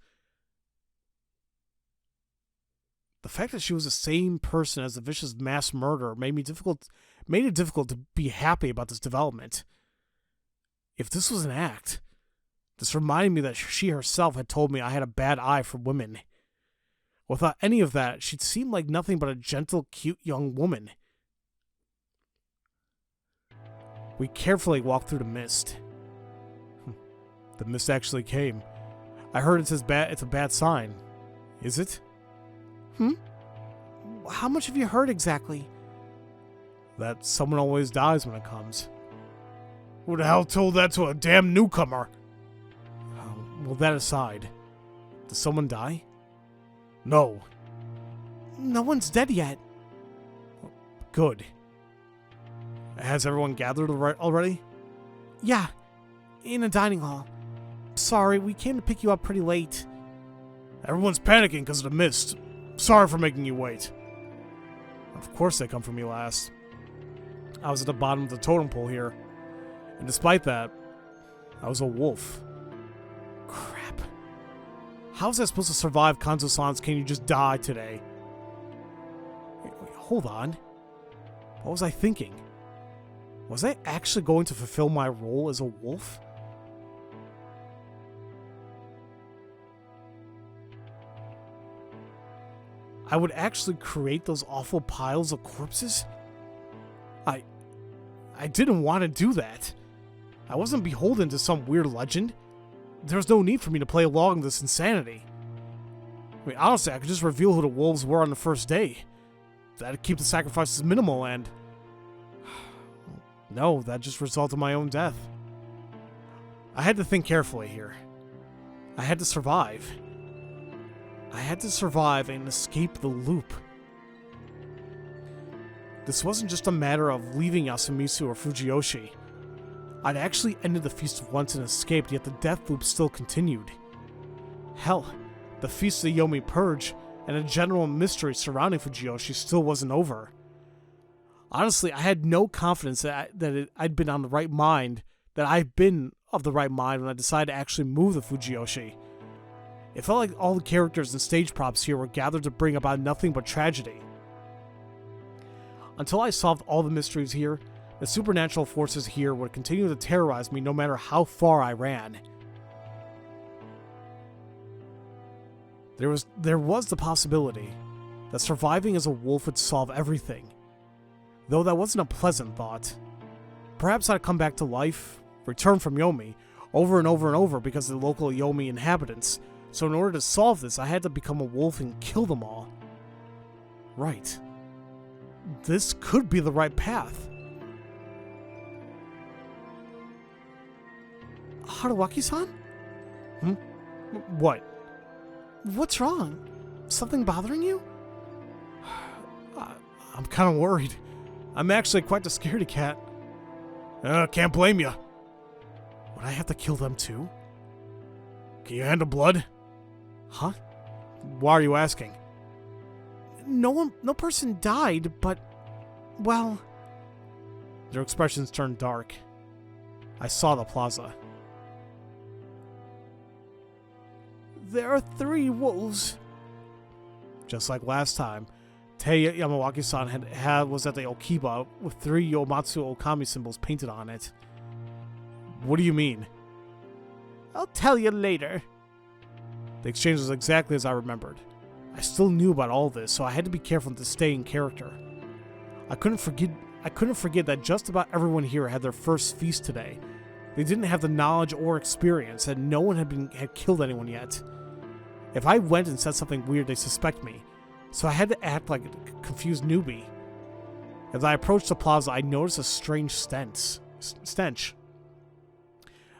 The fact that she was the same person as the vicious mass murderer made it difficult to be happy about this development. If this was an act, this reminded me that she herself had told me I had a bad eye for women. Without any of that, she'd seemed like nothing but a gentle, cute young woman. We carefully walked through the mist. The mist actually came. I heard it's a bad sign. Is it? How much have you heard exactly? That someone always dies when it comes. Who the hell told that to a damn newcomer? Well, that aside, did someone die? No. No one's dead yet. Good. Has everyone gathered already? Yeah. in a dining hall. Sorry, we came to pick you up pretty late. Everyone's panicking because of the mist. Sorry for making you wait. Of course they come for me last. I was at the bottom of the totem pole here. And despite that, I was a wolf. Crap. How was I supposed to survive Kanzo-san's Can You Just Die today? Wait, hold on. What was I thinking? Was I actually going to fulfill my role as a wolf? I would actually create those awful piles of corpses? I didn't want to do that. I wasn't beholden to some weird legend. There was no need for me to play along this insanity. I mean, honestly, I could just reveal who the wolves were on the first day. That'd keep the sacrifices minimal and... No, that just resulted in my own death. I had to think carefully here. I had to survive. I had to survive and escape the loop. This wasn't just a matter of leaving Yasumizu or Fujiyoshi. I'd actually ended the feast once and escaped, yet the death loop still continued. Hell, the Feast of the Yomi Purge and a general mystery surrounding Fujiyoshi still wasn't over. Honestly, I had no confidence I'd been on the right mind, that I've been of the right mind when I decided to actually move the Fujiyoshi. It felt like all the characters and stage props here were gathered to bring about nothing but tragedy. Until I solved all the mysteries here, the supernatural forces here would continue to terrorize me no matter how far I ran. There was the possibility that surviving as a wolf would solve everything, though that wasn't a pleasant thought. Perhaps I'd come back to life, return from Yomi, over and over and over because of the local Yomi inhabitants, so in order to solve this, I had to become a wolf and kill them all. Right. This could be the right path. Haruwaki-san? What? What's wrong? Something bothering you? I'm kind of worried. I'm actually quite the scaredy cat. Can't blame you. Would I have to kill them too? Can you handle blood? Huh? Why are you asking? No person died, but, well... Their expressions turned dark. I saw the plaza. There are 3 wolves. Just like last time, Tei Yamawaki-san was at the Okiba with 3 Yomatsu Okami symbols painted on it. What do you mean? I'll tell you later. The exchange was exactly as I remembered. I still knew about all this, so I had to be careful to stay in character. I couldn't forget that just about everyone here had their first feast today. They didn't have the knowledge or experience, and no one had killed anyone yet. If I went and said something weird, they suspect me, so I had to act like a confused newbie. As I approached the plaza, I noticed a strange stench.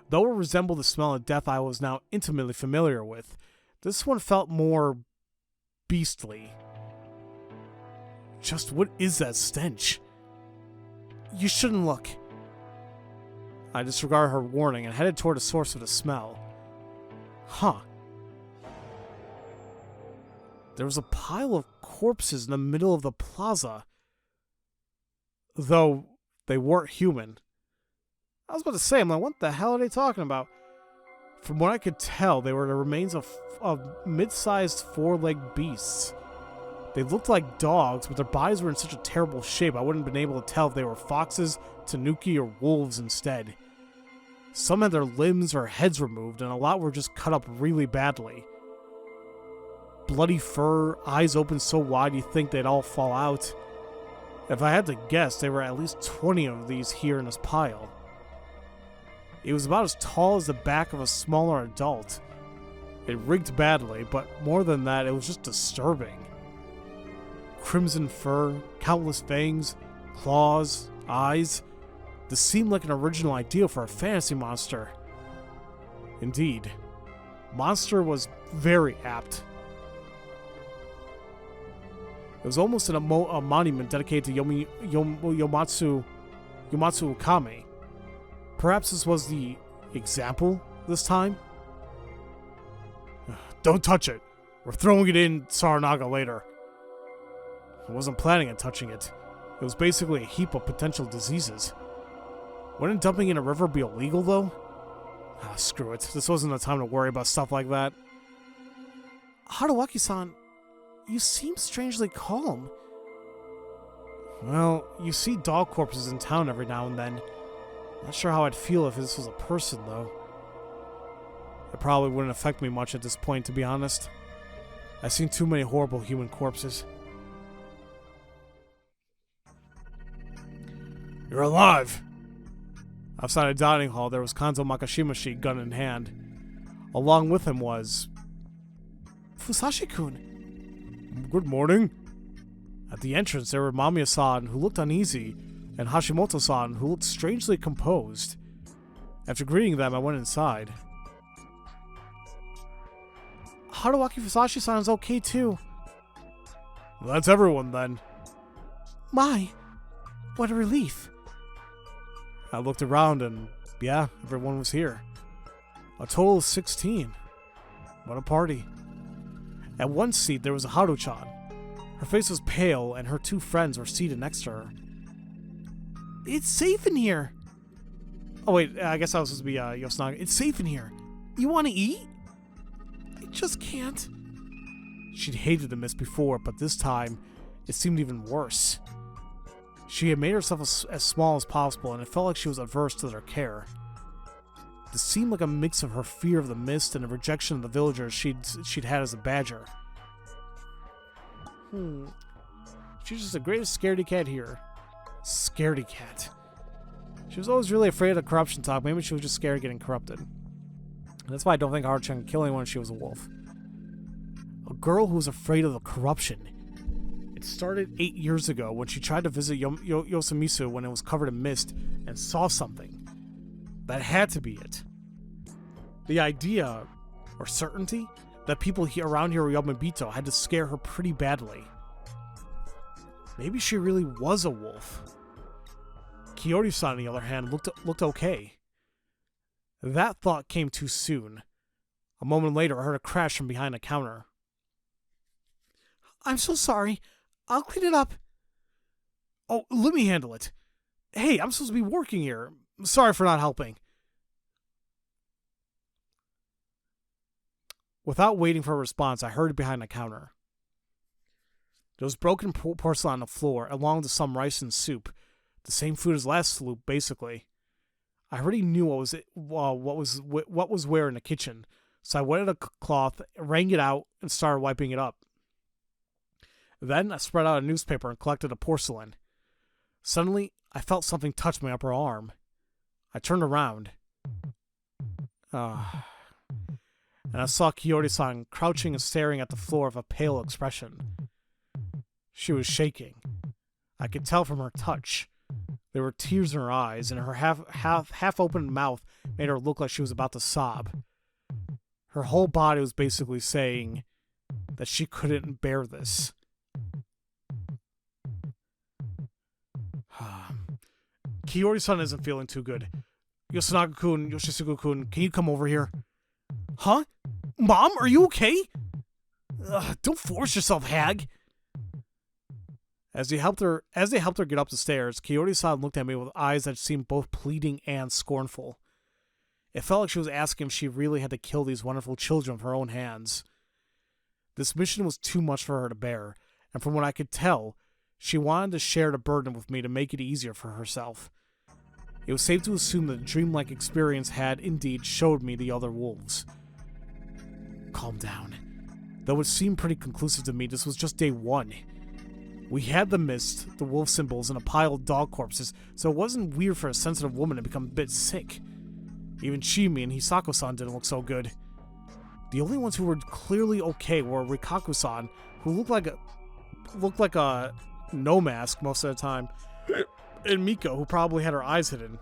Though it resembled the smell of death I was now intimately familiar with, this one felt more beastly. Just what is that stench? You shouldn't look. I disregarded her warning and headed toward the source of the smell. Huh. There was a pile of corpses in the middle of the plaza. Though they weren't human. I was about to say, I'm like, what the hell are they talking about? From what I could tell, they were the remains of mid-sized 4-legged beasts. They looked like dogs, but their bodies were in such a terrible shape I wouldn't have been able to tell if they were foxes, tanuki, or wolves instead. Some had their limbs or heads removed, and a lot were just cut up really badly. Bloody fur, eyes open so wide you'd think they'd all fall out. If I had to guess, there were at least 20 of these here in this pile. It was about as tall as the back of a smaller adult. It reeked badly, but more than that, it was just disturbing. Crimson fur, countless fangs, claws, eyes. This seemed like an original idea for a fantasy monster. Indeed, monster was very apt. It was almost a monument dedicated to Yomatsu Okami. Perhaps this was the Example this time? Don't touch it. We're throwing it in Saranaga later. I wasn't planning on touching it. It was basically a heap of potential diseases. Wouldn't dumping in a river be illegal, though? Ah, screw it. This wasn't the time to worry about stuff like that. Haruaki-san, you seem strangely calm. Well, you see dog corpses in town every now and then. Not sure how I'd feel if this was a person, though. It probably wouldn't affect me much at this point, to be honest. I've seen too many horrible human corpses. You're alive! Outside a dining hall, there was Kanzo Makashimashi, gun in hand. Along with him was... Fusashi-kun. Good morning. At the entrance, there were Mamiya-san, who looked uneasy, and Hashimoto-san, who looked strangely composed. After greeting them, I went inside. Haruaki Fusashi-san is okay, too. Well, that's everyone, then. My, what a relief. I looked around and, yeah, everyone was here. A total of 16. What a party. At one seat, there was a Haru-chan. Her face was pale, and her two friends were seated next to her. It's safe in here. Oh, wait, I guess I was supposed to be Yoshinaga. It's safe in here. You want to eat? I just can't. She'd hated the mist before, but this time, it seemed even worse. She had made herself as small as possible, and it felt like she was averse to their care. This seemed like a mix of her fear of the mist and a rejection of the villagers she'd had as a badger. She's just the greatest scaredy cat here. Scaredy cat. She was always really afraid of corruption talk. Maybe she was just scared of getting corrupted. And that's why I don't think Haru-chan could kill anyone if she was a wolf. A girl who was afraid of the corruption. It started 8 years ago when she tried to visit Yasumizu when it was covered in mist and saw something. That had to be it. The idea, or certainty, that people around here were Yamabito had to scare her pretty badly. Maybe she really was a wolf. Kiyori-san, on the other hand, looked okay. That thought came too soon. A moment later, I heard a crash from behind the counter. I'm so sorry. I'll clean it up. Oh, let me handle it. Hey, I'm supposed to be working here. Sorry for not helping. Without waiting for a response, I hurried behind the counter. There was broken porcelain on the floor, along with some rice and soup. The same food as last sloop, basically. I already knew what was where in the kitchen, so I wetted a cloth, wrung it out, and started wiping it up. Then I spread out a newspaper and collected the porcelain. Suddenly, I felt something touch my upper arm. I turned around. And I saw Kiyori-san crouching and staring at the floor with a pale expression. She was shaking. I could tell from her touch. There were tears in her eyes, and her half-open mouth made her look like she was about to sob. Her whole body was basically saying that she couldn't bear this. Kiyori-san isn't feeling too good. Yoshinaga-kun, Yoshisugu-kun, can you come over here? Huh? Mom, are you okay? Don't force yourself, hag. As they helped her get up the stairs, Kiyori-san looked at me with eyes that seemed both pleading and scornful. It felt like she was asking if she really had to kill these wonderful children with her own hands. This mission was too much for her to bear, and from what I could tell, she wanted to share the burden with me to make it easier for herself. It was safe to assume that the dreamlike experience had, indeed, showed me the other wolves. Calm down. Though it seemed pretty conclusive to me, this was just day one. We had the mist, the wolf symbols, and a pile of dog corpses, so it wasn't weird for a sensitive woman to become a bit sick. Even Shimi and Hisako-san didn't look so good. The only ones who were clearly okay were Rikaku-san, who looked like a no mask most of the time, and Miko, who probably had her eyes hidden.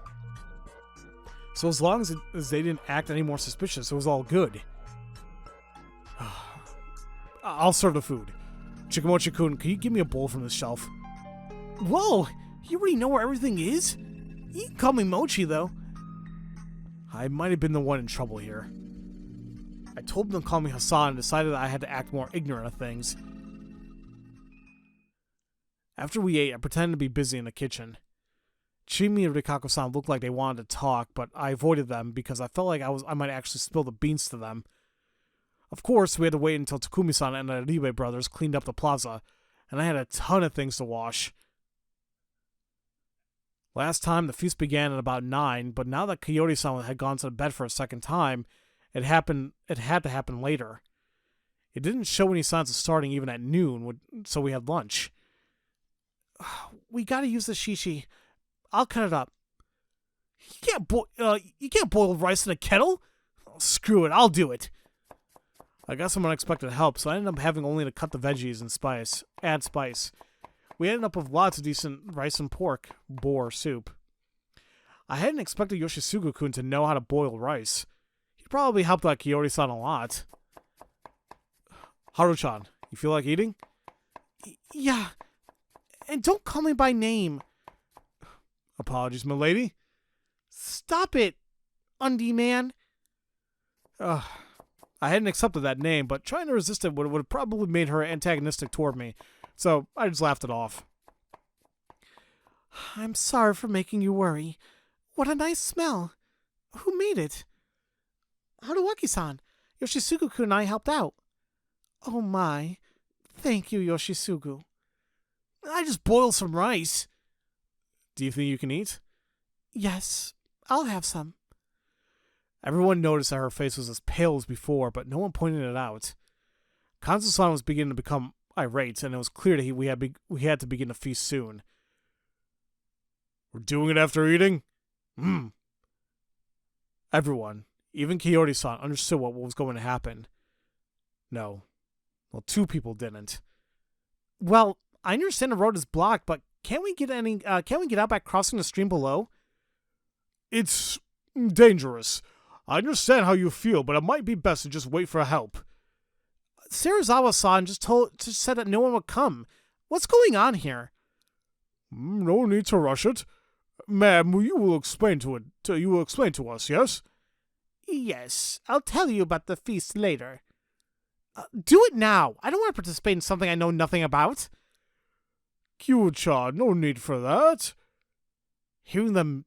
So as long as they didn't act any more suspicious, it was all good. I'll serve the food. Chikamochi-kun, can you give me a bowl from this shelf? Whoa! You already know where everything is? You can call me Mochi, though. I might have been the one in trouble here. I told them to call me Hassan and decided that I had to act more ignorant of things. After we ate, I pretended to be busy in the kitchen. Chimi and Rikako-san looked like they wanted to talk, but I avoided them because I felt like I might actually spill the beans to them. Of course, we had to wait until Takumi-san and the Aribe brothers cleaned up the plaza, and I had a ton of things to wash. Last time, the feast began at about 9, but now that Kiyori-san had gone to bed for a second time, it had to happen later. It didn't show any signs of starting even at noon, so we had lunch. We gotta use the shishi. I'll cut it up. You can't boil rice in a kettle? Oh, screw it, I'll do it. I got some unexpected help, so I ended up having only to cut the veggies and add spice. We ended up with lots of decent rice and pork, boar soup. I hadn't expected Yoshisugu-kun to know how to boil rice. He probably helped out Kiyori-san a lot. Haru-chan, you feel like eating? Yeah. And don't call me by name. Apologies, milady. Stop it, Undie man. I hadn't accepted that name, but trying to resist it would have probably made her antagonistic toward me, so I just laughed it off. I'm sorry for making you worry. What a nice smell. Who made it? Haruaki-san. Yoshisugu-kun and I helped out. Oh my. Thank you, Yoshisugu. I just boiled some rice. Do you think you can eat? Yes, I'll have some. Everyone noticed that her face was as pale as before, but no one pointed it out. Kanzo-san was beginning to become irate, and it was clear that we had to begin to feast soon. We're doing it after eating? Everyone, even Kiyori-san, understood what was going to happen. No. Well, 2 people didn't. Well, I understand the road is blocked, but can't we get out by crossing the stream below? It's dangerous. I understand how you feel, but it might be best to just wait for help. Serizawa-san just said that no one would come. What's going on here? No need to rush it. Ma'am, you will explain to us, yes? Yes, I'll tell you about the feast later. Do it now. I don't want to participate in something I know nothing about. Kyu-chan, no need for that. Hearing them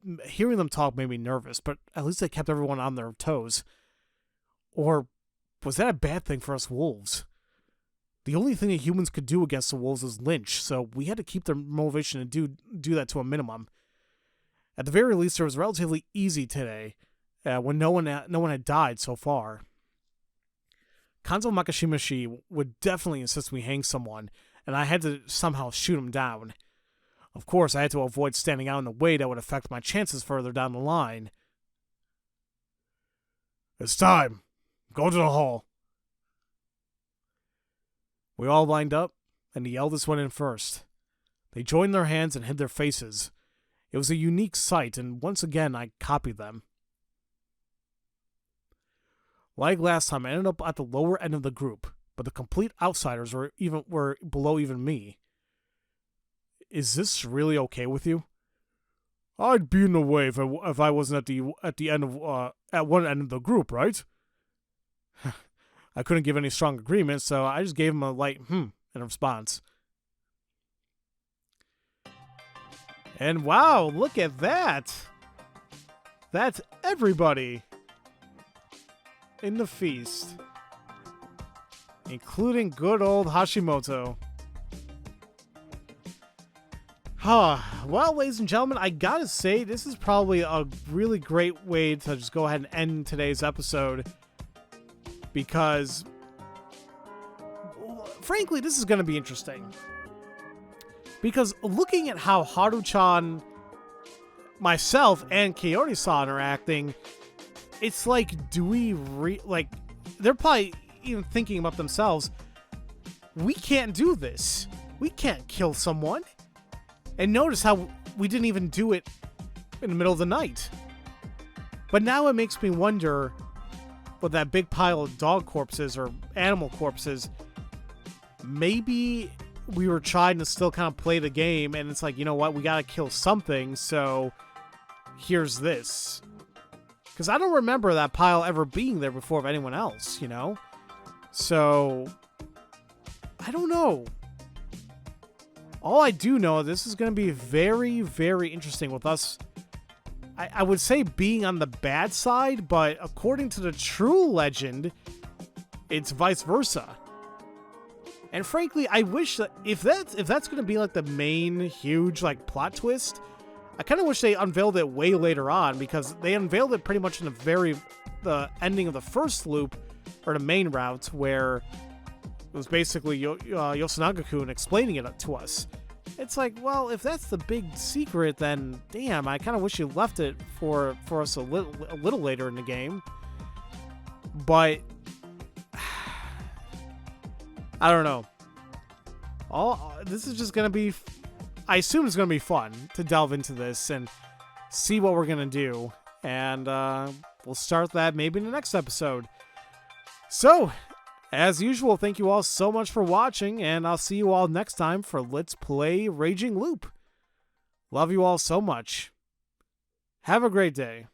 talk made me nervous, but at least they kept everyone on their toes. Or was that a bad thing for us wolves? The only thing that humans could do against the wolves was lynch, so we had to keep their motivation to do that to a minimum. At the very least, it was relatively easy today, when no one had died so far. Kanzo Makashimashi would definitely insist we hang someone, and I had to somehow shoot him down. Of course, I had to avoid standing out in the way that would affect my chances further down the line. It's time. Go to the hall. We all lined up, and the eldest went in first. They joined their hands and hid their faces. It was a unique sight, and once again I copied them. Like last time, I ended up at the lower end of the group, but the complete outsiders were below even me. Is this really okay with you? I'd be in the way if I wasn't at one end of the group, right? I couldn't give any strong agreement, so I just gave him a light in response. And wow, look at that! That's everybody in the feast, including good old Hashimoto. Well, ladies and gentlemen, I gotta say, this is probably a really great way to just go ahead and end today's episode. Because, frankly, this is gonna be interesting. Because looking at how Haru-chan, myself, and Kiyori-san are acting, it's like, they're probably even thinking about themselves, we can't do this. We can't kill someone. And notice how we didn't even do it in the middle of the night. But now it makes me wonder, with that big pile of dog corpses or animal corpses, maybe we were trying to still kind of play the game, and it's like, you know what, we gotta kill something, so here's this. Because I don't remember that pile ever being there before of anyone else, you know? So, I don't know. All I do know, this is going to be very, very interesting with us. I would say being on the bad side, but according to the true legend, it's vice versa. And frankly, I wish that if that's going to be like the main huge like plot twist, I kind of wish they unveiled it way later on, because they unveiled it pretty much in the ending of the first loop, or the main route, where it was basically Yosunaga-kun explaining it to us. It's like, well, if that's the big secret, then damn, I kind of wish you left it for us a little later in the game. But I don't know. This is just gonna be. I assume it's gonna be fun to delve into this and see what we're gonna do, and we'll start that maybe in the next episode. So, as usual, thank you all so much for watching, and I'll see you all next time for Let's Play Raging Loop. Love you all so much. Have a great day.